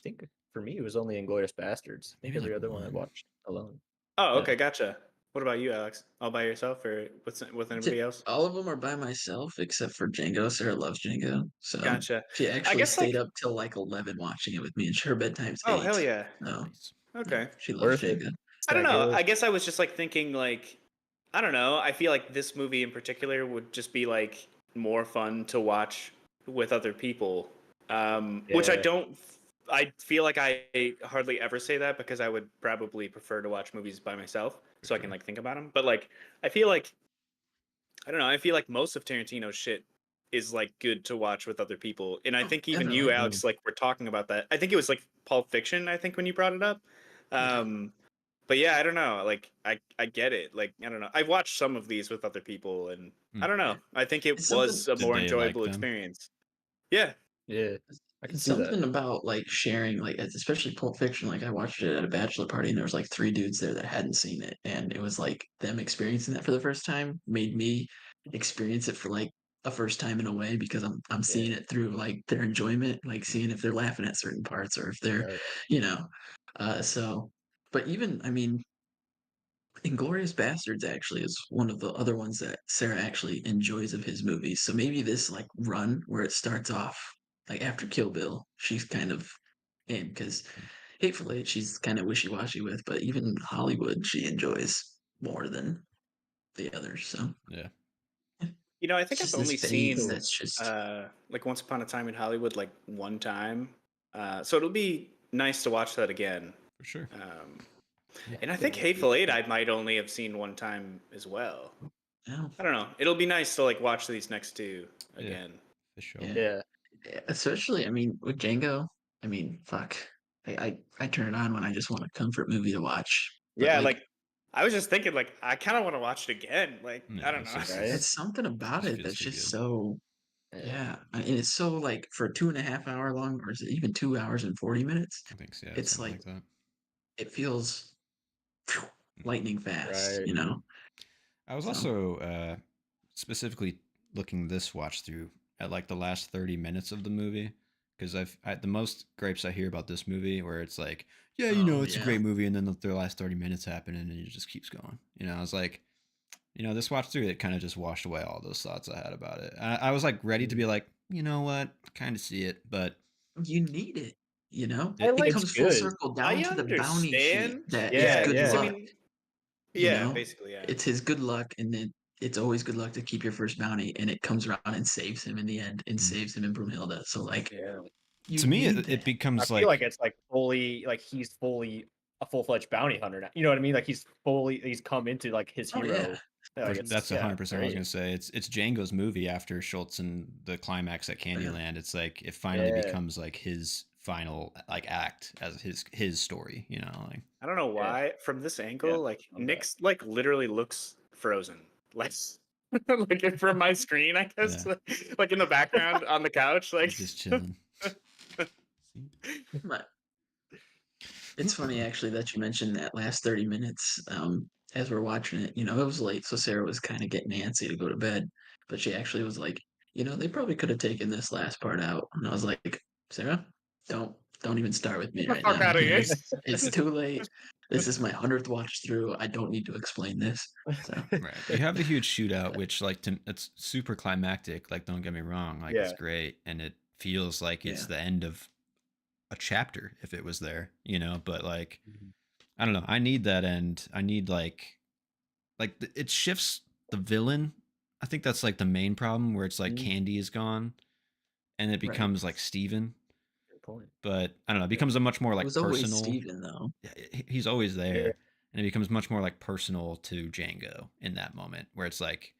think for me, it was only Inglourious Bastards. I think every other one I watched alone. Oh, okay, gotcha. What about you, Alex? All by yourself, or with anybody else? All of them are by myself except for Django. Sarah loves Django, so Gotcha. she I actually guess stayed up till like 11 watching it with me, and her bedtime's oh 8. hell yeah. So Nice. Okay. she loves Worth it. Django. I don't know. good. I guess I was just like thinking like I don't know. I feel like this movie in particular would just be like more fun to watch with other people. Which I Yeah. don't. I feel like I hardly ever say that because I would probably prefer to watch movies by myself so I can like think about them. But like I feel like I don't know. I feel like most of Tarantino's shit is like good to watch with other people, and I Oh, think even you, definitely. Alex, like we're talking about that. I think it was like Pulp Fiction. I think when you brought it up. But yeah, I don't know. Like I get it. Like I don't know. I've watched some of these with other people, and I don't know. I think it It's was a Did more they enjoyable like them? experience. Yeah. Yeah. I can It's see that. something about like sharing, like especially Pulp Fiction. Like I watched it at a bachelor party, and there was like 3 dudes there that hadn't seen it, and it was like them experiencing that for the first time made me experience it for like a first time in a way because I'm seeing it through like their enjoyment, like seeing if they're laughing at certain parts or if they're, Right. you know, so. But even I mean, Inglorious Bastards actually is one of the other ones that Sarah actually enjoys of his movies. So maybe this like run where it starts off like after Kill Bill, she's kind of in because Hateful Eight she's kind of wishy washy with, but even Hollywood she enjoys more than the others. So Yeah. You know, I it's think I've just this only phase seen that's just like Once Upon a Time in Hollywood like one time. So it'll be nice to watch that again. For sure. And I think Hateful Eight I might only have seen one time as well. I don't know. It'll be nice to like watch these next two again. For sure. Yeah. Especially I mean with Django, I mean fuck. I turn it on when I just want a comfort movie to watch. But Yeah, like I was just thinking like I kind of want to watch it again. Like Yeah, I don't know. it's something about it that's just so yeah, and it's so like for a 2.5 hour long, or is it even 2 hours and 40 minutes? I think so. Yeah, It's something like like that. it feels lightning fast, Right. you know. I was So also specifically looking this watch through at like the last 30 minutes of the movie because the most gripes I hear about this movie where it's like, yeah, you know, it's a great movie, and then the last 30 minutes happen and it just keeps going. You know, I was like, you know, this watch through it kind of just washed away all those thoughts I had about it. I was like ready to be like, you know what, kind of see it, but you need it, you know. I like It comes full good. circle I down to the bounty sheet understand. that Yeah, it's good yeah. I luck. mean, You yeah, know, basically, yeah. it's his good luck, and then it's always good luck to keep your first bounty, and it comes around and saves him in the end, and saves him in Brumhilde. So like, Yeah. to me, need it that. becomes I feel like it's like fully like he's fully a full-fledged bounty hunter now. You know what I mean? Like he's come into like his Oh hero. yeah, Like that's 100% I was great. gonna say. It's Django's movie after Schultz and the climax at Candyland. It's like it finally Yeah. becomes like his final like act as his story. You know, like I don't know why from this angle, like Nick's like literally looks frozen. Like like from my screen, I guess. Yeah. Like in the background on the couch, like he's just chilling. But it's funny actually that you mentioned that last 30 minutes. As we're watching it, you know, it was late, so Sarah was kind of getting antsy to go to bed, but she actually was like, you know, they probably could have taken this last part out. And I was like, Sarah, don't even start with me Get the right fuck now. out of You know, here. it's too late. This is my 100th watch through. I don't need to explain this. So Right. You have the huge shootout, which like it's super climactic. Like, don't get me wrong, like it's great, and it feels like it's the end of a chapter if it was there, you know. But like, I don't know. I need that end. I need like it shifts the villain. I think that's like the main problem where it's like Candy is gone, and it becomes like Steven. Good point. But I don't know. It becomes a much more like it was personal. always Steven though. Yeah, he's always there, and it becomes much more like personal to Django in that moment, where it's like,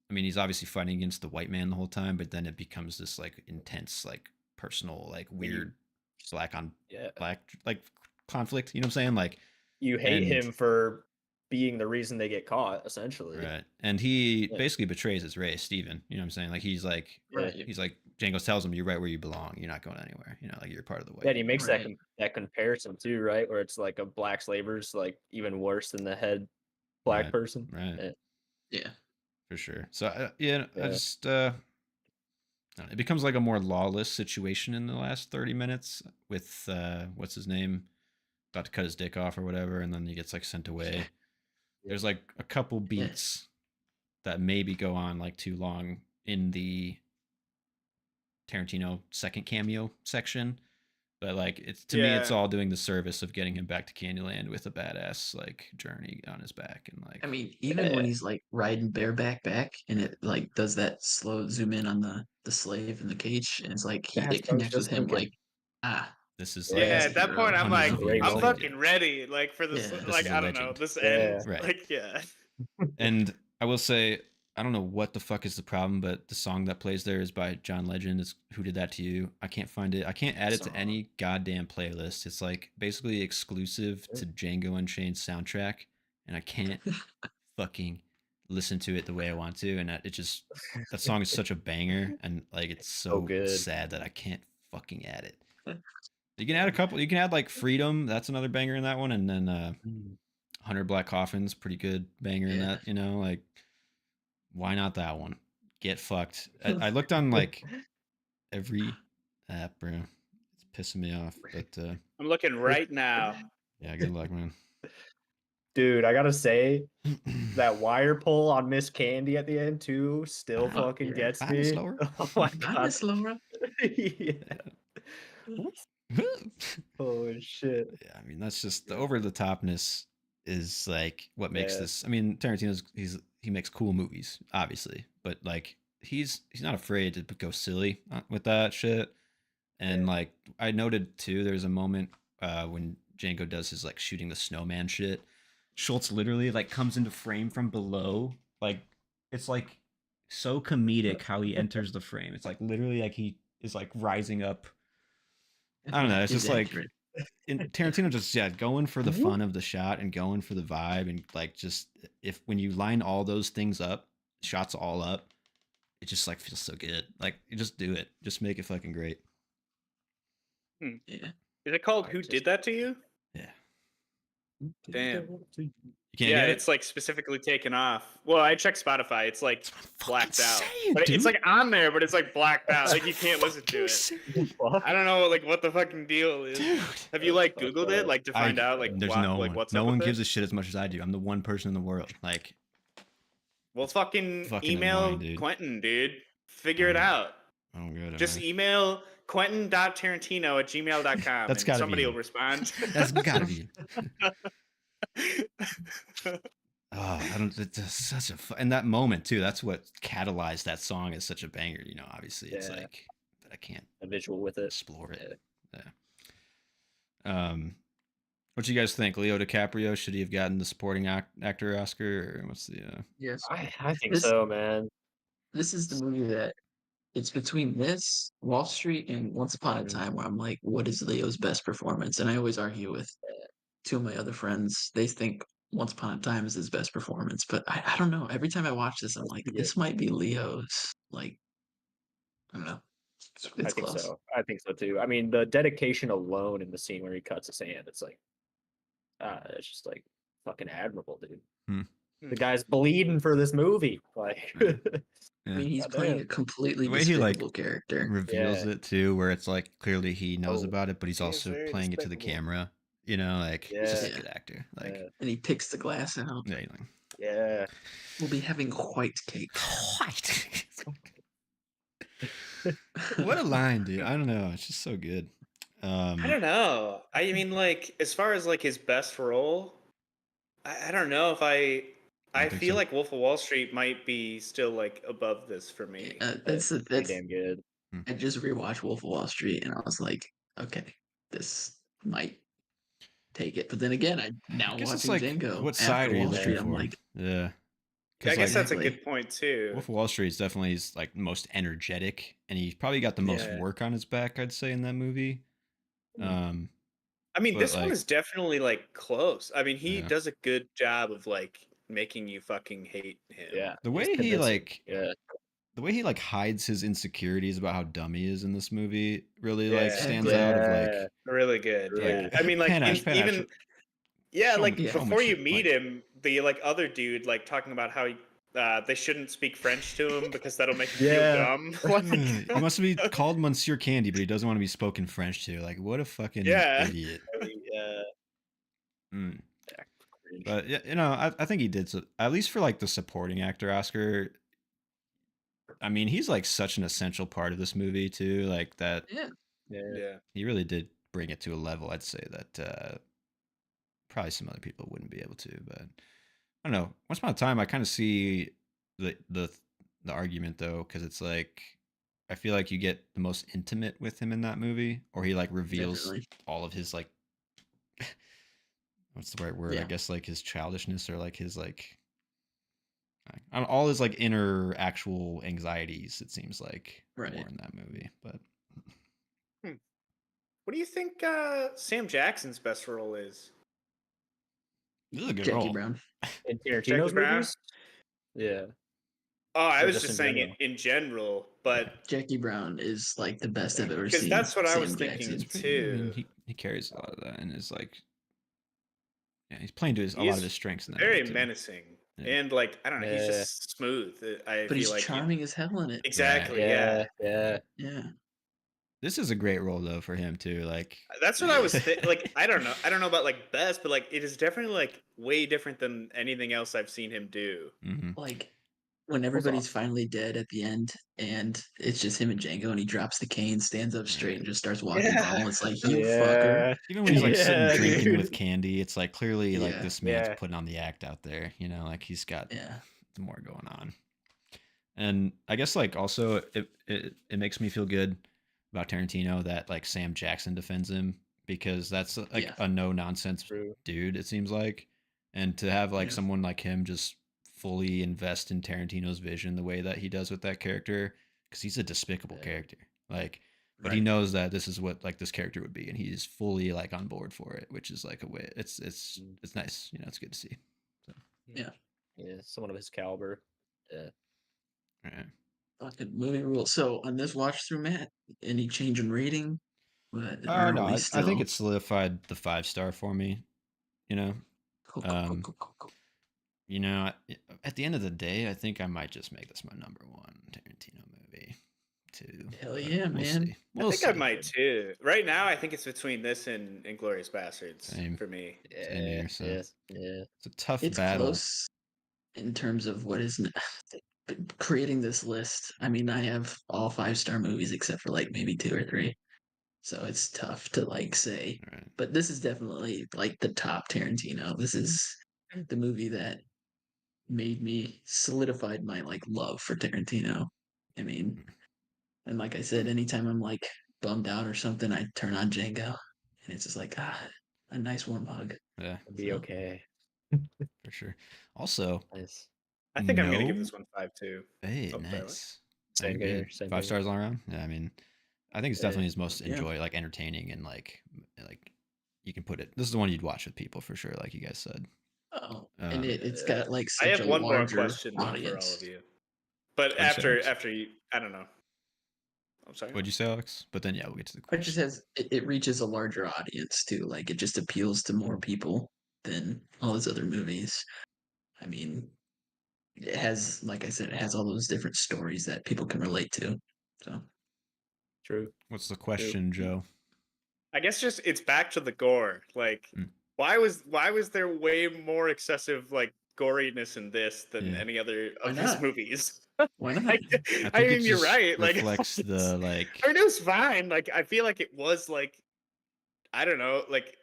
I mean, he's obviously fighting against the white man the whole time, but then it becomes this like intense, like personal, like weird black on black like conflict. You know what I'm saying? Like you hate him for being the reason they get caught, essentially. Right. And he basically betrays his race, Steven. You know what I'm saying? Like he's like he's like Django tells him, you're right where you belong. You're not going anywhere. You know, like you're part of the white. Yeah, and he makes that comparison too, right? Where it's like a black slaver's like even worse than the head black person. Right. Yeah. For sure. So I just it becomes like a more lawless situation in the last 30 minutes with what's his name, about to cut his dick off or whatever, and then he gets like sent away. There's like a couple beats that maybe go on like too long in the Tarantino second cameo section, but like it's to me it's all doing the service of getting him back to Candyland with a badass like journey on his back. And like, I mean, even when he's like riding bareback back and it like does that slow zoom in on the slave in the cage, and it's like it connects with him like, this is like, at that point I'm like, I'm fucking ready, like for this, like I don't know, this end, right? Like And I will say, I don't know what the fuck is the problem, but the song that plays there is by John Legend. It's Who Did That to You. I can't find it. I can't add it to any goddamn playlist. It's like basically exclusive to Django Unchained soundtrack, and I can't fucking listen to it the way I want to. And it just, that song is such a banger, and like it's so sad that I can't fucking add it. You can add a couple. You can add like Freedom. That's another banger in that one, and then 100 Black Coffins, pretty good banger in that. You know, like. Why not that one? Get fucked. I looked on like every app, bro. It's pissing me off. But I'm looking right now. Yeah, good luck, man. Dude, I gotta say, that wire pull on Miss Candy at the end too still fucking gets me. Oh my god, Miss Laura. Oh shit. Yeah, I mean that's just the over the topness is like what makes this. I mean, Tarantino's he makes cool movies, obviously, but like he's not afraid to go silly with that shit. And like I noted too, there's a moment when Django does his like shooting the snowman shit. Schultz literally like comes into frame from below. Like it's like so comedic how he enters the frame. It's like literally like he is like rising up. I don't know. It's just like Tarantino just going for the fun of the shot and going for the vibe, and like just if when you line all those things up, shots all up, it just like feels so good. Like you just do it. Just make it fucking great. Yeah. Is it called Who Did That to You? Yeah. Damn. You can't yeah, get it's like specifically taken off. Well, I checked Spotify. It's like blacked out. But dude. it's like on there, but it's like blacked out. Like you can't listen to it. I don't know like what the fucking deal is. Dude. Have you like Googled it like to find out like there's what, no like one. what's no up one with gives it? a shit as much as I do. I'm the one person in the world. Like, well, fucking email annoying, dude. Quentin, dude. Figure it out. Oh, good. Just email quentin.tarantino@gmail.com. That's gotta somebody be will respond. That's gotta be. Oh, I don't. It's just such a and that moment too. That's what catalyzed that song as such a banger. You know, obviously, it's like, but I can't a visual with it. Explore it. Yeah. What do you guys think? Leo DiCaprio, should he have gotten the supporting actor Oscar, or what's the? Yes, I think so, man. This is the movie that it's between this, Wall Street, and Once Upon a Time, where I'm like, what is Leo's best performance? And I always argue with two of my other friends. They think Once Upon a Time is his best performance, but I don't know. Every time I watch this, I'm like, this might be Leo's. Like, I don't know. It's think close. so. I think so too. I mean, the dedication alone in the scene where he cuts his hand, it's like, it's just like fucking admirable, dude. The guy's bleeding for this movie. Like, Yeah. I mean, he's playing a completely despicable character. Reveals it too, where it's like clearly he knows about it, but he's also playing it to the camera. You know, like he's just a good actor. Like, and he picks the glass out. Yeah. We'll be having white cake. White. What a line, dude! I don't know. It's just so good. I don't know. I mean, like as far as like his best role, I don't know if I feel like Wolf of Wall Street might be still like above this for me. That's damn good. I just rewatched Wolf of Wall Street and I was like, okay, this might take it. But then again, I watching like, Django. What side are you looking for? I'm like, yeah. I guess that's a good point too. Wolf of Wall Street is definitely his like most energetic, and he probably got the most work on his back, I'd say, in that movie. I mean, this one is definitely like close. I mean, he does a good job of like making you fucking hate him. Yeah. The way he the way he like hides his insecurities about how dumb he is in this movie really like stands out of like really good. Yeah. I mean, like even like before you meet him, the like other dude like talking about how he they shouldn't speak French to him because that'll make him feel dumb. He wants to be called Monsieur Candy, but he doesn't want to be spoken French to. Like, what a fucking idiot. Yeah. But yeah, I think he did at least for like the supporting actor Oscar. I mean, he's like such an essential part of this movie too. Like that. Yeah. He really did bring it to a level. I'd say that probably some other people wouldn't be able to. But I don't know. Once upon a time, I kind of see the argument though, because it's like I feel like you get the most intimate with him in that movie, or he like reveals all of his like what's the right word? I guess like his childishness or like his like all his like inner actual anxieties. It seems like more in that movie. But what do you think Sam Jackson's best role is? This is a good Jackie role. Brown. In Tarantino's movies? Yeah. Oh, I was just saying it in general, but Jackie Brown is like the best I've ever seen. Because that's what Sam I was thinking too. I mean, he carries a lot of that, and is like, yeah, he's playing to a lot of his strengths. In that very menacing, and like I don't know, he's just smooth. But he's like charming as hell in it. Exactly. Yeah. This is a great role though for him too. Like that's what I was like. I don't know about like best, but like it is definitely like way different than anything else I've seen him do. Mm-hmm. Like when everybody's finally dead at the end, and it's just him and Django, and he drops the cane, stands up straight, and just starts walking normal. It's like you fucker. Even when he's like sitting drinking with Candy, it's like clearly like this man's putting on the act out there. You know, like he's got more going on. And I guess like also it makes me feel good about Tarantino that like Sam Jackson defends him, because that's like a no nonsense dude, it seems like. And to have like someone like him just fully invest in Tarantino's vision the way that he does with that character, because he's a despicable character, like, but he knows that this is what like this character would be, and he's fully like on board for it, which is like a way it's nice, you know, it's good to see. So yeah, someone of his caliber. Fucking movie rule. So on this watch through, Matt, any change in rating? No, I think it solidified the 5-star for me, you know. Cool. You know, at the end of the day, I think I might just make this my number one Tarantino movie too. Hell yeah, man. I think I might too. Right now, I think it's between this and Inglourious Bastards for me. It's a tough battle. Close in terms of what is creating this list. I mean, I have all 5-star movies except for like maybe 2 or 3. So it's tough to like say. But this is definitely like the top Tarantino. This is the movie that made me solidified my like love for Tarantino. I mean, and like I said, anytime I'm like bummed out or something, I turn on Django, and it's just like a nice warm hug. Yeah, it'll be okay. For sure. Also, nice. I think I'm gonna give this one 5 too. Hey, nice. Same here. 5 stars all around. Yeah, I mean, I think it's definitely his most like entertaining, and like you can put it. This is the one you'd watch with people for sure, like you guys said. Oh, and it's got like such I have one more question for all audience. of you, but after you, I don't know. I'm sorry. What'd you say, Alex? But then we'll get to the question. It just has it reaches a larger audience too. Like it just appeals to more people than all his other movies. I mean, it has, like I said, it has all those different stories that people can relate to. So true. What's the question, Joe? I guess just it's back to the gore. Like, why was there way more excessive like goriness in this than any other of his movies? Why not? I mean, you're right. Like, reflects the like. I mean, it was fine. Like, I feel like it was like, I don't know, like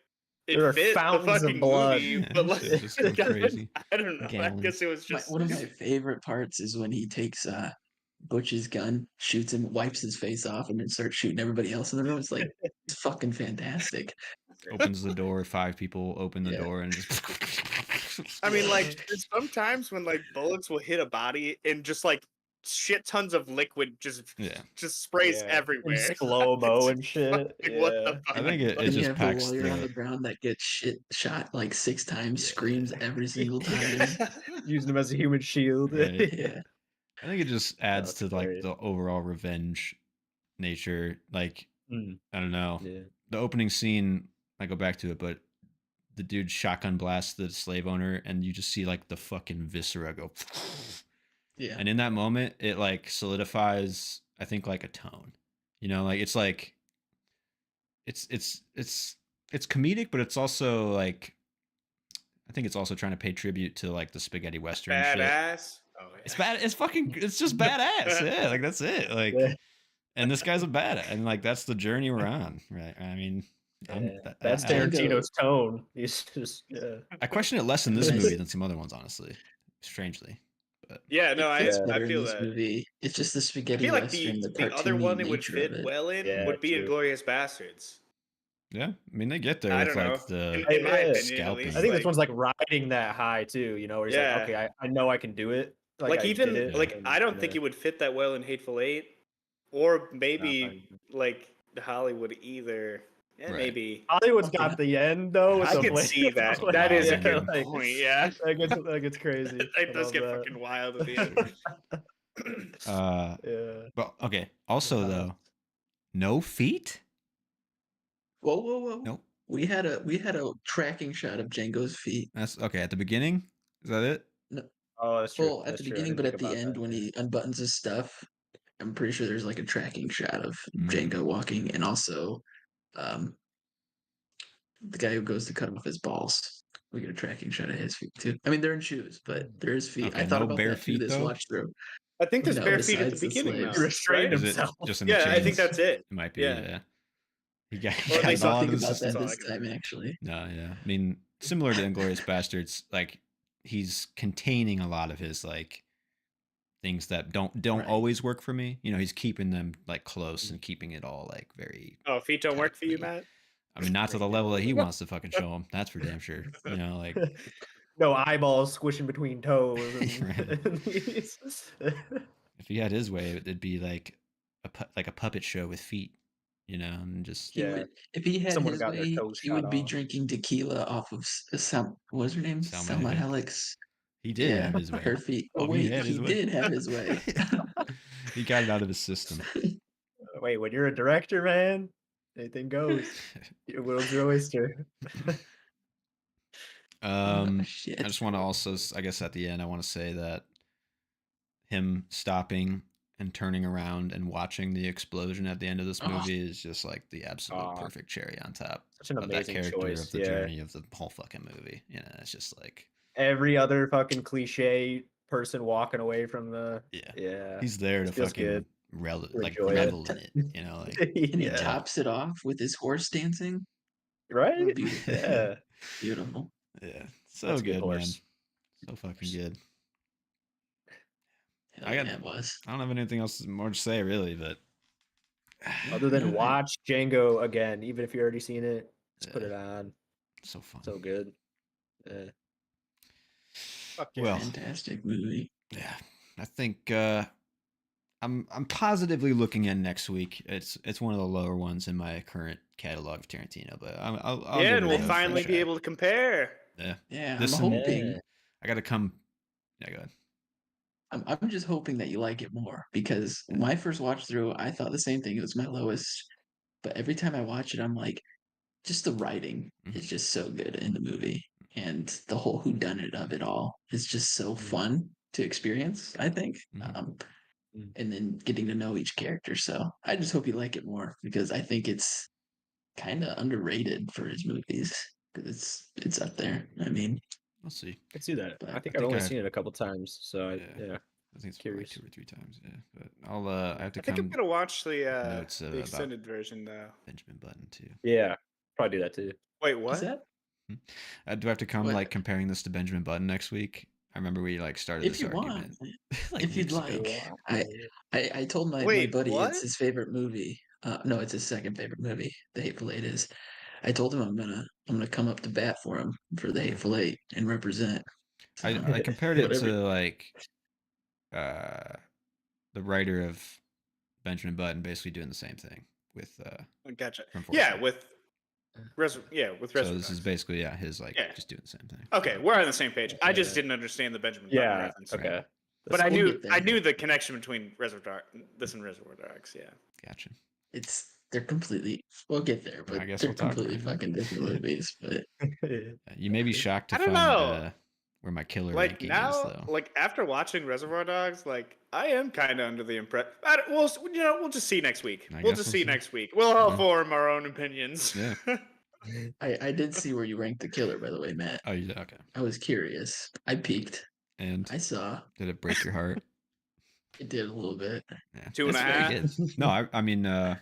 it there fit the fucking movie, but like, just go crazy. I don't know. I guess it was just one of my favorite parts is when he takes Butch's gun, shoots him, wipes his face off, and then starts shooting everybody else in the room. It's like it's fucking fantastic. Opens the door, 5 people open the door, and just. I mean, like, there's sometimes when like bullets will hit a body and just like shit tons of liquid just sprays everywhere, slow-mo and shit. What the fuck? I think it just packs the on the ground that gets shot like 6 times, screams every single time, using him as a human shield. Right. Yeah, I think it just adds to like the overall revenge nature. Like, I don't know, the opening scene. I go back to it, but the dude shotgun blasts the slave owner, and you just see like the fucking viscera go Yeah. And in that moment, it like solidifies, I think, like a tone. You know, like it's like it's comedic, but it's also like I think it's also trying to pay tribute to like the spaghetti western shit. Badass. Oh, yeah. It's bad. It's fucking. It's just badass. Yeah, like that's it. Like, and this guy's a badass, and like that's the journey we're on, right? I mean, that's Tarantino's tone. He's just. I question it less in this movie than some other ones, honestly. Strangely, but yeah, no, I feel this that movie. It's just the spaghetti I feel like western. the other one it would fit well in would be Inglourious Bastards. Yeah, I mean they get there I with don't like know. the in my opinion, scalping. I think this one's like riding that high too. You know, where he's like, okay, I know I can do it. Like even like I don't think it would fit that well in Hateful Eight, or maybe like Hollywood either. Yeah, right. Maybe Hollywood's got the end though. I can see that. That is a good point. Yeah, that gets crazy. It does get fucking wild at the end. Yeah. But okay. Also though, no feet. Whoa! Nope. We had a tracking shot of Django's feet. That's okay. At the beginning, is that it? No. Oh, that's true. Well, at the beginning, but at the end when he unbuttons his stuff, I'm pretty sure there's like a tracking shot of Django walking, and also, the guy who goes to cut off his balls. We get a tracking shot of his feet too. I mean, they're in shoes, but there is feet. Okay, I thought no about bare that feet through this though? watch through. I think there's bare feet at the beginning though. He restrained himself. Just in the I think that's it. It might be. Yeah. I didn't think about that this time, actually. No, yeah. I mean, similar to Inglourious Bastards, like he's containing a lot of his like things that don't always work for me. You know, he's keeping them like close and keeping it all like very. Oh, feet don't work for you, Matt? I mean, not to the level that he wants to fucking show them. That's for damn sure. You know, like no eyeballs squishing between toes. If he had his way, it'd be like a puppet show with feet. You know, and just if he had his way, he would be drinking tequila off of what was her name? Selma Helix. He did have his way. Her feet. Oh wait, he did have his way. He got it out of his system. Wait, when you're a director, man, anything goes. Your world's your oyster. I just want to also, I guess at the end, I want to say that him stopping and turning around and watching the explosion at the end of this movie is just like the absolute perfect cherry on top. Such an amazing character choice. Of the journey of the whole fucking movie. You know, it's just like every other fucking cliche person walking away from the he's there to fucking revel in it. You know, like and he tops it off with his horse dancing. Right? Beautiful. Yeah. Beautiful. Yeah. So good, man. So fucking good. I don't have anything else more to say really, but other than watch Django again, even if you've already seen it, just put it on. So fun. So good. Well, fantastic movie. Yeah. I think I'm positively looking at next week. It's one of the lower ones in my current catalog of Tarantino, but I'll and we'll finally be able to compare. Yeah. I'm hoping. I got to come. Yeah, go ahead. I'm just hoping that you like it more because when I first watched through, I thought the same thing. It was my lowest, but every time I watch it, I'm like, just the writing is just so good in the movie, and the whole whodunit of it all is just so fun to experience. I think, and then getting to know each character. So I just hope you like it more because I think it's kind of underrated for his movies because it's up there. I mean. We'll see. I can see that. I think I've only seen it a couple times, so I think it's curious. 2 or 3 times. Yeah, but I'll I have to. I think I'm gonna watch the extended version though. Benjamin Button too. Yeah, probably do that too. Wait, what? Is that? Do I have to come like comparing this to Benjamin Button next week? I remember we like started this argument. If you'd like, I told my buddy it's his favorite movie. No, it's his second favorite movie. The Hateful Eight is. I told him I'm gonna come up to bat for him for the Hateful Eight and represent. So, I compared it to like the writer of Benjamin Button basically doing the same thing with gotcha. Yeah, with Reservoir. So this is basically his just doing the same thing. Okay, we're on the same page. I just didn't understand the Benjamin Button reference. Okay. Right. But I knew the connection between Reservoir Dogs. Yeah. Gotcha. They're completely. We'll get there, but they're completely fucking different movies. But you may be shocked to find where my killer like ranking now, is, though. like after watching Reservoir Dogs, like I am kind of under the impression. We'll we'll just see next week. We'll just see next week. We'll all form our own opinions. Yeah. I did see where you ranked the killer, by the way, Matt. Oh, you did? Okay. I was curious. I peeked. And I saw. did it break your heart? It did a little bit. Yeah. 2.5. Good. No, I mean, I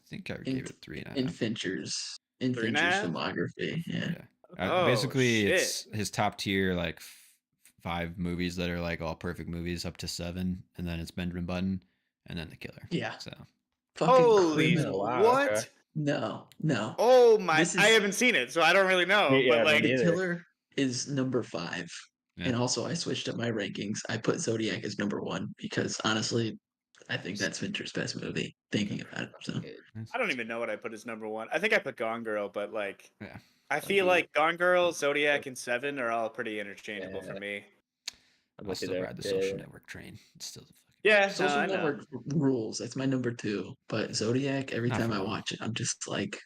think I gave it 3.5. In Fincher's 3.5? filmography. Yeah. Basically, shit. it's his top tier, like 5 movies that are like all perfect movies, up to 7, and then it's Benjamin Button, and then The Killer. Yeah. So. Fucking Holy criminal. Wow, what? okay. No. Oh my! This is- I haven't seen it, so I don't really know. Yeah, but like, me The either. Killer is number 5. Yeah. And also, I switched up my rankings. I put Zodiac as number 1 because honestly, I think that's Fincher's best movie. Thinking about it, so I don't even know what I put as number 1. I think I put Gone Girl, but like, Yeah. I feel like Gone Girl, Zodiac, and Seven are all pretty interchangeable for me. I'll still ride the Social Network train. It's still the fucking. Yeah, Social I know. Network rules. That's my number 2. But Zodiac, every Not time for I long. watch it, I'm just like,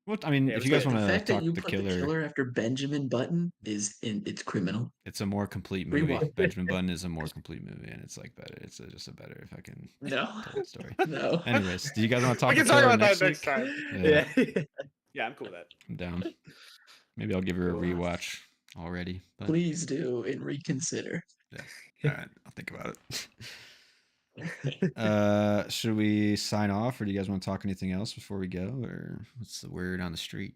What I mean, Yeah, if you guys the want to fact that talk you The put Killer, the killer after Benjamin Button it's criminal. it's a more complete movie. Rewatch. Benjamin Button is a more complete movie, and it's like better. It's just a better fucking No, told story. no. Anyways, do you guys want to talk? We can The talk Killer about that next next week? time. Yeah, I'm cool with that. I'm down. Maybe I'll give her a rewatch already. But Please do and reconsider. yeah. All right, I'll think about it. Should we sign off, or do you guys want to talk anything else before we go, or what's the word on the street?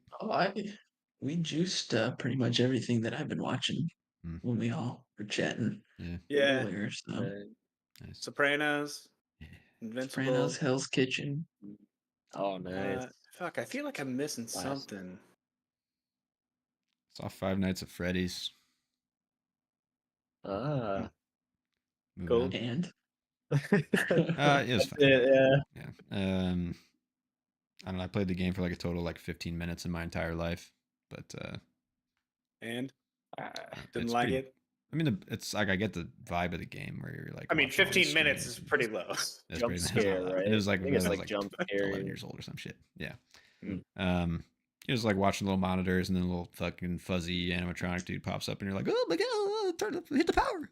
We juiced pretty much everything that I've been watching when we all were chatting. Yeah. Earlier, so. Nice. Sopranos, Invincible. Sopranos, Hell's Kitchen. Oh, nice. Fuck, I feel like I'm missing something. Saw Five Nights at Freddy's. Ah. Moving Cool. on. And It was fun. Yeah. I don't know. I played the game for like a total of like 15 minutes in my entire life, but And didn't it's like pretty- it. I mean, it's like I get the vibe of the game where you're like. I mean, watching all 15 these minutes is screens. pretty low. That's Jump pretty scare, low. right? It was like I think it's when I was like jump scare. 11 years old or some shit. Yeah. Mm. It was like watching little monitors, and then a little fucking fuzzy animatronic dude pops up, and you're like, oh my god, hit the power.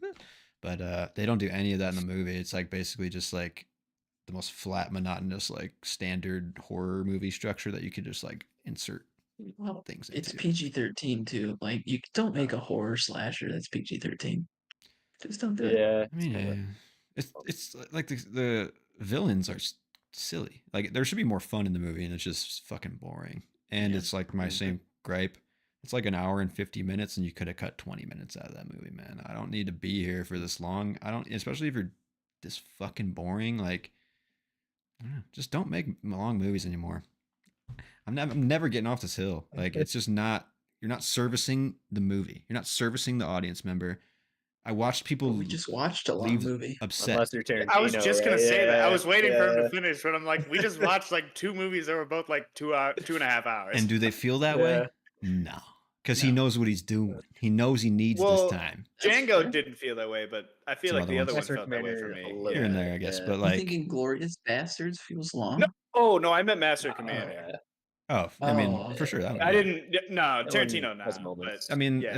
But they don't do any of that in the movie. It's like basically just like the most flat, monotonous, like standard horror movie structure that you could just like insert things into. It's PG-13 too. Like you don't make a horror slasher that's PG-13. Just don't do it. Yeah. I mean, it's like the villains are silly. Like there should be more fun in the movie, and it's just fucking boring. And it's like my same gripe. It's like an hour and 50 minutes, and you could have cut 20 minutes out of that movie, man. I don't need to be here for this long. I don't, especially if you're this fucking boring. Like, I don't know, just don't make long movies anymore. I'm never getting off this hill. Like, it's just not. You're not servicing the movie. You're not servicing the audience member. I watched people. We just watched a long leave movie. upset. Unless you're Tarantino, I was just gonna right? say that. I Yeah, was waiting for him yeah. to finish, but I'm like, we just watched like 2 movies that were both like 2.5 hours. And do they feel that way? No, because he knows what he's doing. He knows he needs this time. Django didn't feel that way, but I feel Some like the other other one ones. felt that way for me. Here and there, I guess. But I'm like, thinking Glorious Bastards feels long. No. Oh no, I meant Master Commander. I mean, for sure. That would I be- didn't. No, Tarantino. has Nah, moments. but I mean, yeah,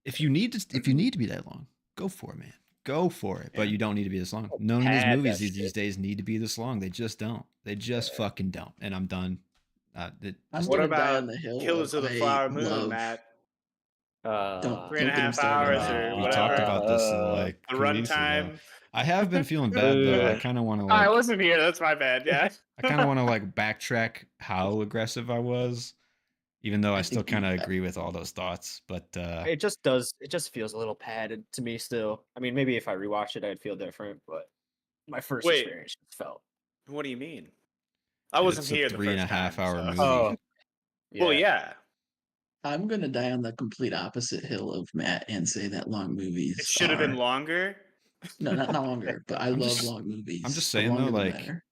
if you need to be that long, go for it, man. Go for it. But you don't need to be this long. None of these Pad movies that these days need to be this long. They just don't. They just fucking don't. And I'm done. I'm what gonna die about on the hill. Killers of the I Flower Moon, love- Matt? Don't 3.5 get me started hours on or that. we whatever. talked about this like The 2 weeks ago. runtime. I have been feeling bad though. I kind of want to I like. wasn't here. That's my bad. Yeah. I kind of want to like backtrack how aggressive I was, even though I still think you- kind of agree with all those thoughts. But It just does. It just feels a little padded to me still. I mean, maybe if I rewatched it, I'd feel different. But my first Wait. experience just felt. What do you mean? I wasn't it's a here. The 3.5 first time, hour so- movie. Oh, Well, yeah. I'm gonna die on the complete opposite hill of Matt and say that long movies. It should have been are- longer. No, not longer. But I love just- long movies. I'm just The saying, though, longer the like, better.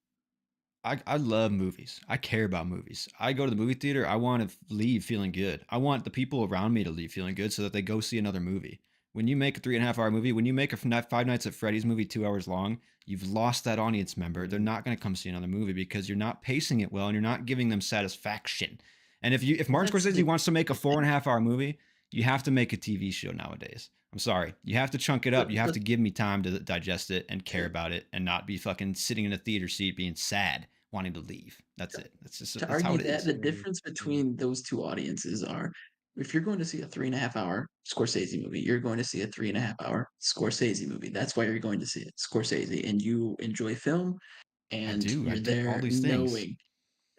I love movies. I care about movies. I go to the movie theater. I want to leave feeling good. I want the people around me to leave feeling good so that they go see another movie. When you make a 3.5 hour movie, when you make a Five Nights at Freddy's movie 2 hours long, you've lost that audience member. They're not going to come see another movie because you're not pacing it well and you're not giving them satisfaction. And if Martin That's Scorsese the- wants to make a 4.5 hour movie, You have to make a TV show nowadays. I'm sorry. You have to chunk it up. You have to give me time to digest it and care about it and not be fucking sitting in a theater seat being sad, wanting to leave. That's it. That's just to that's how argue it that is. the difference between those two audiences are, if you're going to see a 3.5 hour Scorsese movie, you're going to see a 3.5 hour Scorsese movie. That's why you're going to see it, Scorsese, and you enjoy film, and you're all there these things. knowing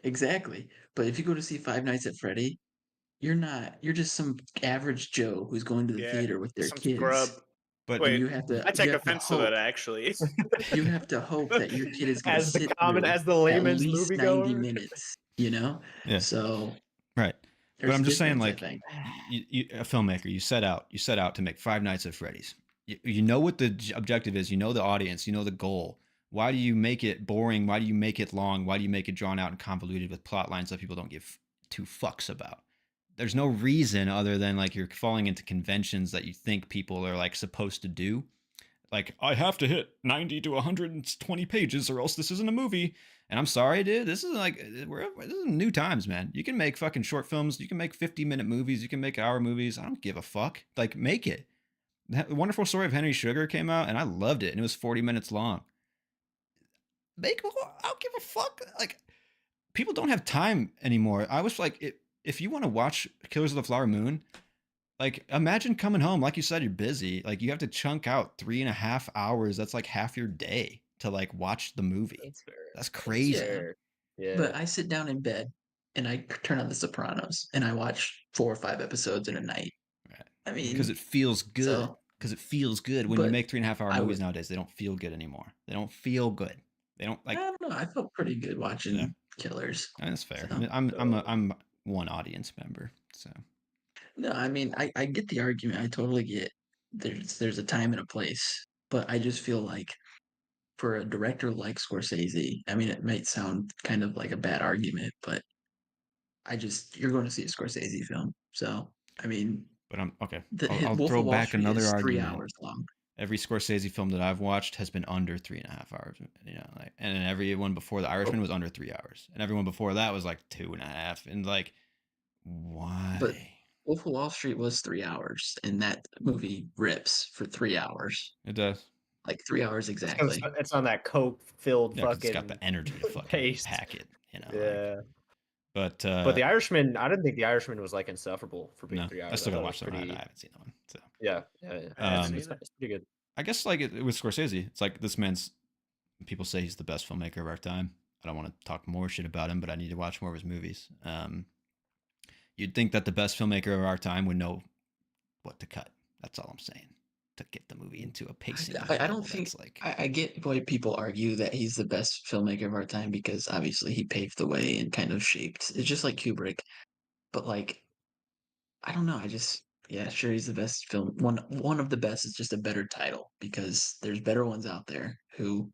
exactly. But if you go to see Five Nights at Freddy, you're not. You're just some average Joe who's going to the theater with their some kids. scrub. But Wait, you have to. I take you have to offense to that hope. actually. You have to hope that your kid is going to sit through as the at layman's least 90 moviegoer. minutes. You know. Yeah. So. Right. But There's I'm a just saying, difference, like, I think. a filmmaker, you set out to make Five Nights at Freddy's. You know what the objective is. You know the audience. You know the goal. Why do you make it boring? Why do you make it long? Why do you make it drawn out and convoluted with plot lines that people don't give two fucks about? There's no reason other than like you're falling into conventions that you think people are like supposed to do. Like, I have to hit 90 to 120 pages or else this isn't a movie. And I'm sorry, dude. This is like, this is new times, man. You can make fucking short films. You can make 50-minute movies. You can make hour movies. I don't give a fuck. Like, make it. The Wonderful Story of Henry Sugar came out and I loved it. And it was 40 minutes long. I don't give a fuck. Like, people don't have time anymore. I was like, if you want to watch Killers of the Flower Moon, like, imagine coming home. Like you said, you're busy. Like, you have to chunk out 3.5 hours. That's like half your day to like watch the movie. That's crazy. Yeah. But I sit down in bed and I turn on The Sopranos and I watch 4 or 5 episodes in a night. Right. I mean, because it feels good. Because it feels good. When you make 3.5 hour movies nowadays, they don't feel good anymore. They don't feel good. They don't like. I don't know. I felt pretty good watching Killers. That's fair. So. I mean, I'm one audience member, so. No, I mean, I get the argument. I totally get there's a time and a place, but I just feel like for a director like Scorsese, I mean, it might sound kind of like a bad argument, but you're going to see a Scorsese film. So, I mean, but I'm okay. I'll throw back another argument. 3 hours long. Every Scorsese film that I've watched has been under 3.5 hours, you know, like, and then every one before The Irishman was under 3 hours, and everyone before that was like 2.5, and like, why? But Wolf of Wall Street was 3 hours, and that movie rips for 3 hours. It does. Like 3 hours exactly. It's on that coke-filled fucking. It's got the energy to fucking pack it, you know. Yeah. Like, but The Irishman, I didn't think The Irishman was like insufferable for being 3 hours. I still gotta watch that one. I haven't seen that one. So yeah. It's pretty good. I guess like with Scorsese, it's like this man's. People say he's the best filmmaker of our time. I don't want to talk more shit about him, but I need to watch more of his movies. You'd think that the best filmmaker of our time would know what to cut. That's all I'm saying. To get the movie into a pacing. I don't think like I get why people argue that he's the best filmmaker of our time because obviously he paved the way and kind of shaped. It's just like Kubrick, but like I don't know. Sure he's the best film. One of the best is just a better title because there's better ones out there who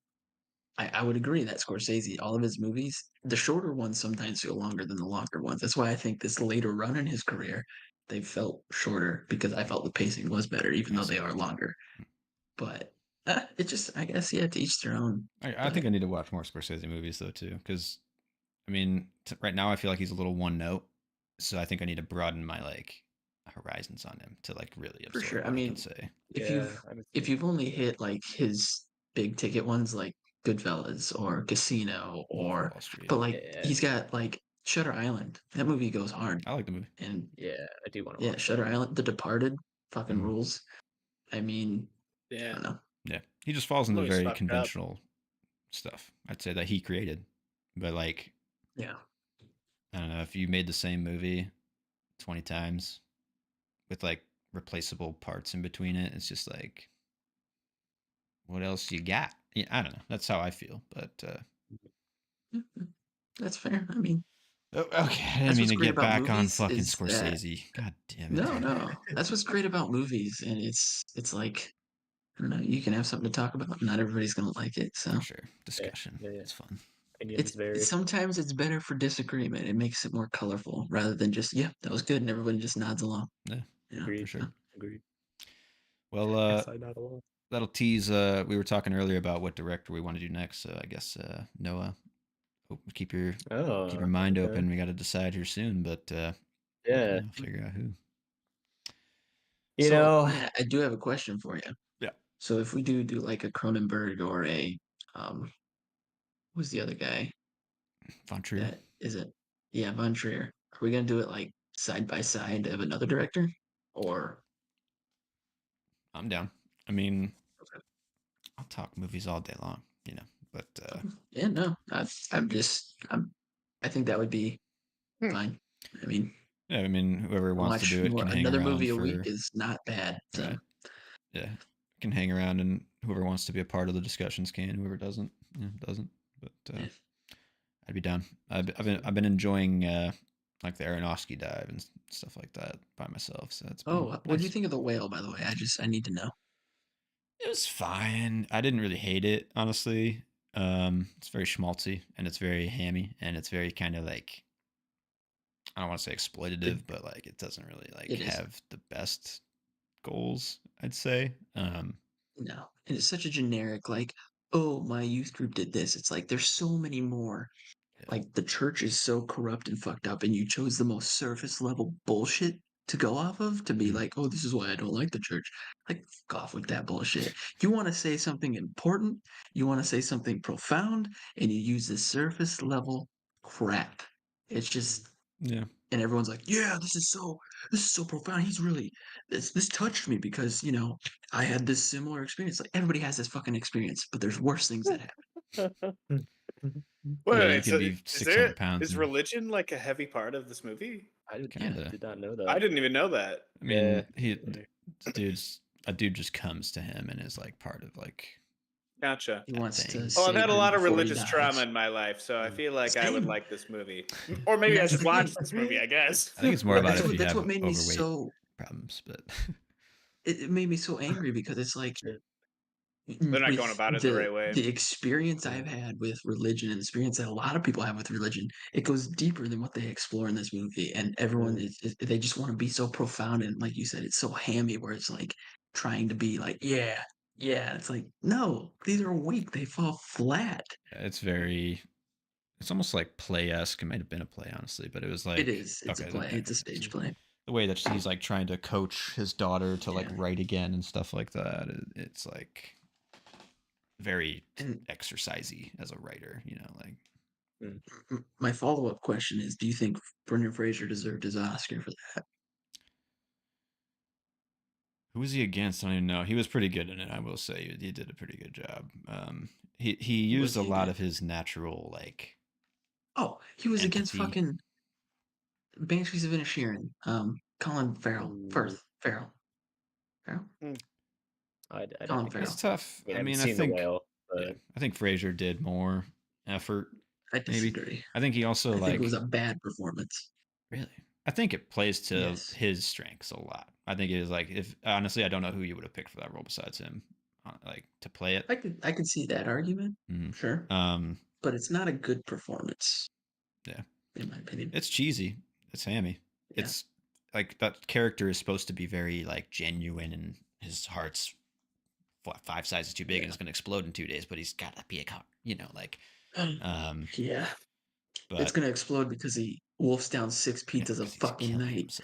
I would agree that Scorsese, all of his movies, the shorter ones sometimes feel longer than the longer ones. That's why I think this later run in his career, they felt shorter because I felt the pacing was better, even though they are longer. But it just, I guess, to each their own. I think I need to watch more Scorsese movies though too, because I mean, right now I feel like he's a little one note, so I think I need to broaden my like horizons on him to like really absorb. For sure. I mean, say if you've only hit like his big ticket ones like Goodfellas or Casino or but like he's got like Shutter Island. That movie goes hard. I like the movie. And I do want to watch Shutter Island, The Departed fucking rules. I mean, I don't know. Yeah. He just falls into very conventional stuff. I'd say that he created. But like I don't know, if you made the same movie 20 times with like replaceable parts in between it, it's just like what else you got? Yeah, I don't know. That's how I feel, but that's fair. I mean, okay. I didn't mean to get back on fucking Scorsese. God damn it. No. That's what's great about movies, and it's like I don't know. You can have something to talk about. Not everybody's gonna like it, so for sure. Discussion. It's fun. Sometimes it's better for disagreement. It makes it more colorful rather than just that was good and everybody just nods along. Yeah, for sure. Agreed. Well, that'll tease. We were talking earlier about what director we want to do next. So I guess Noah, keep your mind open. We got to decide here soon, but figure out who. You know, Matt, I do have a question for you. Yeah. So if we do like a Cronenberg or a who's the other guy? Von Trier. That is it. Yeah, Von Trier. Are we gonna do it like side by side of another director? Or I'm down. I mean, I'll talk movies all day long, you know. But yeah, no. I think that would be fine. I mean, yeah, I mean, whoever wants to do it can hang another around movie a for, week is not bad. So. right. Yeah, can hang around, and whoever wants to be a part of the discussions can. Whoever doesn't, doesn't. But I'd be down. I've been enjoying like the Aronofsky dive and stuff like that by myself. So it's been what do you think of The Whale? By the way, I need to know. It was fine. I didn't really hate it, honestly. It's very schmaltzy and it's very hammy and it's very kind of like, I don't want to say exploitative, but like it doesn't really like have the best goals, I'd say. No, and it's such a generic like, oh, my youth group did this. It's like there's so many more. Like the church is so corrupt and fucked up, and you chose the most surface level bullshit to go off of to be like, oh, this is why I don't like the church. Like, fuck off with that bullshit. You want to say something important, you want to say something profound, and you use this surface level crap. It's just and everyone's like, yeah, this is so profound. He's really this touched me because I had this similar experience. Like everybody has this fucking experience, but there's worse things that happen. Wait, you can be 600 pounds. Is religion like a heavy part of this movie? I did not know that. I didn't even know that. I mean, a dude just comes to him and is like part of like. Gotcha. He wants to. I've had a lot of religious trauma in my life, so I feel like I would like this movie, or maybe I should watch this movie. I guess. I think it's more about if you that's have what made me overweight so problems, but it made me so angry because it's like they're not going about it the right way. The experience I've had with religion and the experience that a lot of people have with religion, it goes deeper than what they explore in this movie. And everyone they just want to be so profound and like you said, it's so hammy where it's like trying to be like, yeah. It's like, no, these are weak. They fall flat. It's almost like play-esque. It might have been a play, honestly, but it was like it is. It's a play. It's a stage play. The way that he's like trying to coach his daughter to like write again and stuff like that. It's like very exercisey as a writer, like. My follow-up question is, do you think Brendan Fraser deserved his Oscar for that? Who was he against? I don't even know. He was pretty good in it, I will say. He did a pretty good job. He used a lot of his natural like. Oh, he was against fucking Banshees of Inisherin. Colin Farrell. Farrell. Colin Farrell. It's tough. I mean, I think I think Fraser did more effort. I disagree. I think he also I think it was a bad performance. Really? I think it plays to his strengths a lot. I think it is like, if honestly, I don't know who you would have picked for that role besides him, like to play it. I could see that argument. Sure. But it's not a good performance. Yeah. In my opinion, it's cheesy. It's hammy. Yeah. It's like that character is supposed to be very like genuine, and his heart's 5 sizes too big and it's going to explode in 2 days. But he's got to be a cop, like. Yeah. But it's going to explode because he wolfs down 6 pizzas a fucking night.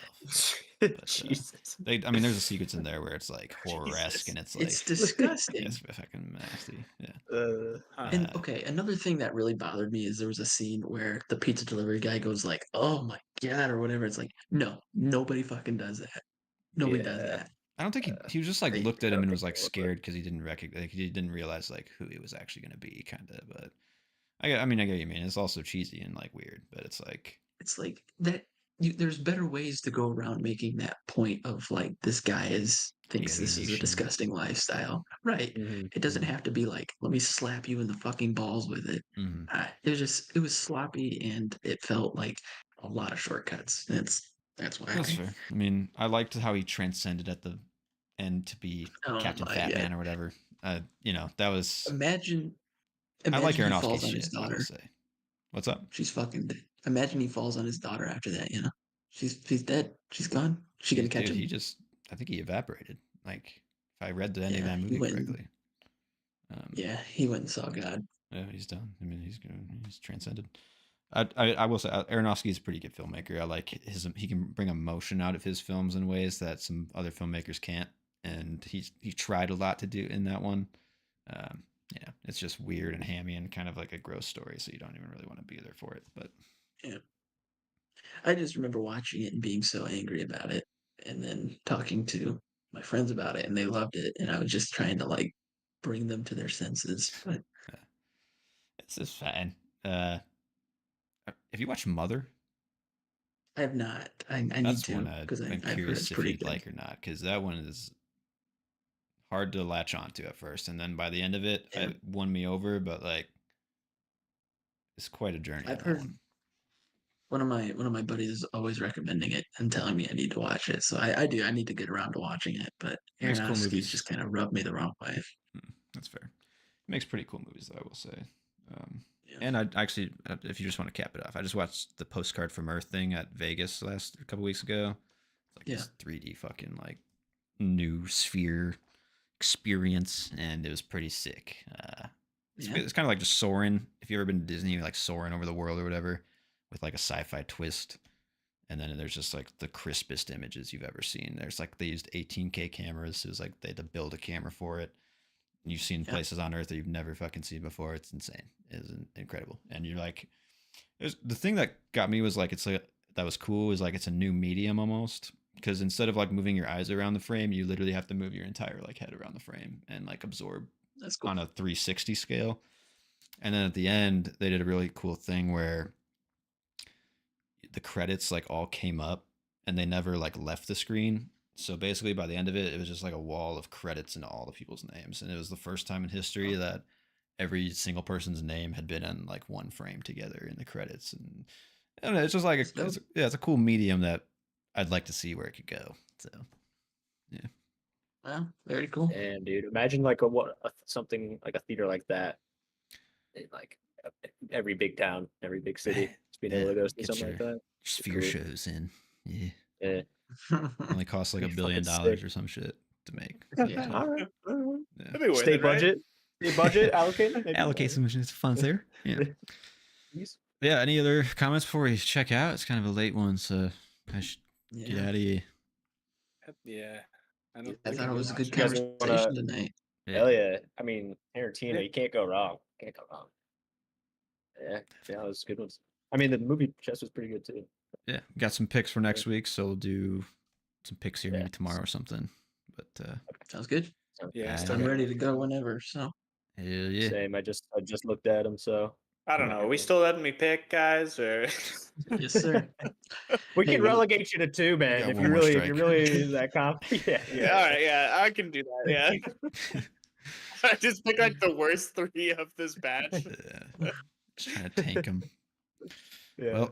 But, Jesus. I mean, there's a sequence in there where it's like horror-esque and it's like it's disgusting. It's fucking nasty. Yeah. And okay, another thing that really bothered me is there was a scene where the pizza delivery guy goes like, "Oh my god," or whatever. It's like, no, nobody fucking does that. Nobody does that. I don't think he was just like looked at him and was like scared because he didn't recognize, like, he didn't realize like who he was actually going to be, kind of. But I get what you mean. It's also cheesy and like weird, but it's like that. There's better ways to go around making that point of like this guy thinks this is a disgusting lifestyle, right? Mm-hmm. It doesn't have to be like, let me slap you in the fucking balls with it. Mm-hmm. It was sloppy and it felt like a lot of shortcuts. That's why. That's fair. I mean, I liked how he transcended at the end to be Captain Fat Man or whatever. That was. Imagine I like he falls Aronofsky's on his daughter. Say. What's up? She's fucking dead. Imagine he falls on his daughter after that, She's dead. She's gone. She gonna catch him. I think he evaporated. Like, if I read the ending of that movie correctly. Yeah, he went and saw God. Yeah, he's done. I mean, he's transcended. I will say Aronofsky is a pretty good filmmaker. I like he can bring emotion out of his films in ways that some other filmmakers can't, and he tried a lot to do in that one. Yeah, it's just weird and hammy and kind of like a gross story, so you don't even really want to be there for it. But yeah, I just remember watching it and being so angry about it, and then talking to my friends about it, and they loved it, and I was just trying to like bring them to their senses. But it's just fine. Have you watched Mother? I have not. I need That's to one because I'm I've heard curious it's if pretty you'd good. like or not, because that one is hard to latch onto at first, and then by the end of it, it won me over. But like, it's quite a journey. I've heard one of my buddies is always recommending it and telling me I need to watch it. So I do. I need to get around to watching it. But Makes cool Aronofsky's movies. just kind of rubbed me the wrong way. That's fair. It makes pretty cool movies, though, I will say. And I actually, if you just want to cap it off, I just watched the Postcard from Earth thing at Vegas a couple weeks ago. It's like this 3D fucking like new sphere experience, and it was pretty sick. It's kind of like just soaring. If you've ever been to Disney, you're like soaring over the world or whatever, with like a sci-fi twist. And then there's just like the crispest images you've ever seen. There's like they used 18K cameras. It was like they had to build a camera for it. You've seen places on Earth that you've never fucking seen before. It's insane. It's incredible. And you're like, the thing that got me was like, it's like, that was cool is like, it's a new medium almost. Because instead of like moving your eyes around the frame, you literally have to move your entire like head around the frame and like absorb on a 360 scale. And then at the end, they did a really cool thing where the credits like all came up and they never like left the screen. So basically by the end of it, it was just like a wall of credits and all the people's names. And it was the first time in history that every single person's name had been in like one frame together in the credits. And I don't know, it's just like, it's a cool medium that I'd like to see where it could go. So, yeah. Wow, very cool. And dude, imagine like something like a theater like that in like every big town, every big city. Just being able to go see something like that. Sphere shows in. Yeah. Only costs like $1 billion or some shit to make. Yeah. All right. Yeah. State budget. State budget allocated. Allocate some funds there. Yeah. Yeah. Any other comments before we check out? It's kind of a late one, so I should get out of here. Yeah. I thought it was a good conversation tonight. Hell yeah. I mean, Tarantino, you can't go wrong. Can't go wrong. Yeah, it was good ones. I mean, the movie Chess was pretty good too. Yeah, got some picks for next week, so we'll do some picks here maybe tomorrow or something. But sounds good. Yeah, I'm ready to go whenever. So hell yeah. Same. I just looked at them, so I don't know. Are we still letting me pick, guys? Or yes, sir. We can relegate you to 2, man. If you're really that confident. Yeah. All right. Yeah, I can do that. Yeah. I just pick like the worst 3 of this batch. Just trying to tank them. Yeah. Well,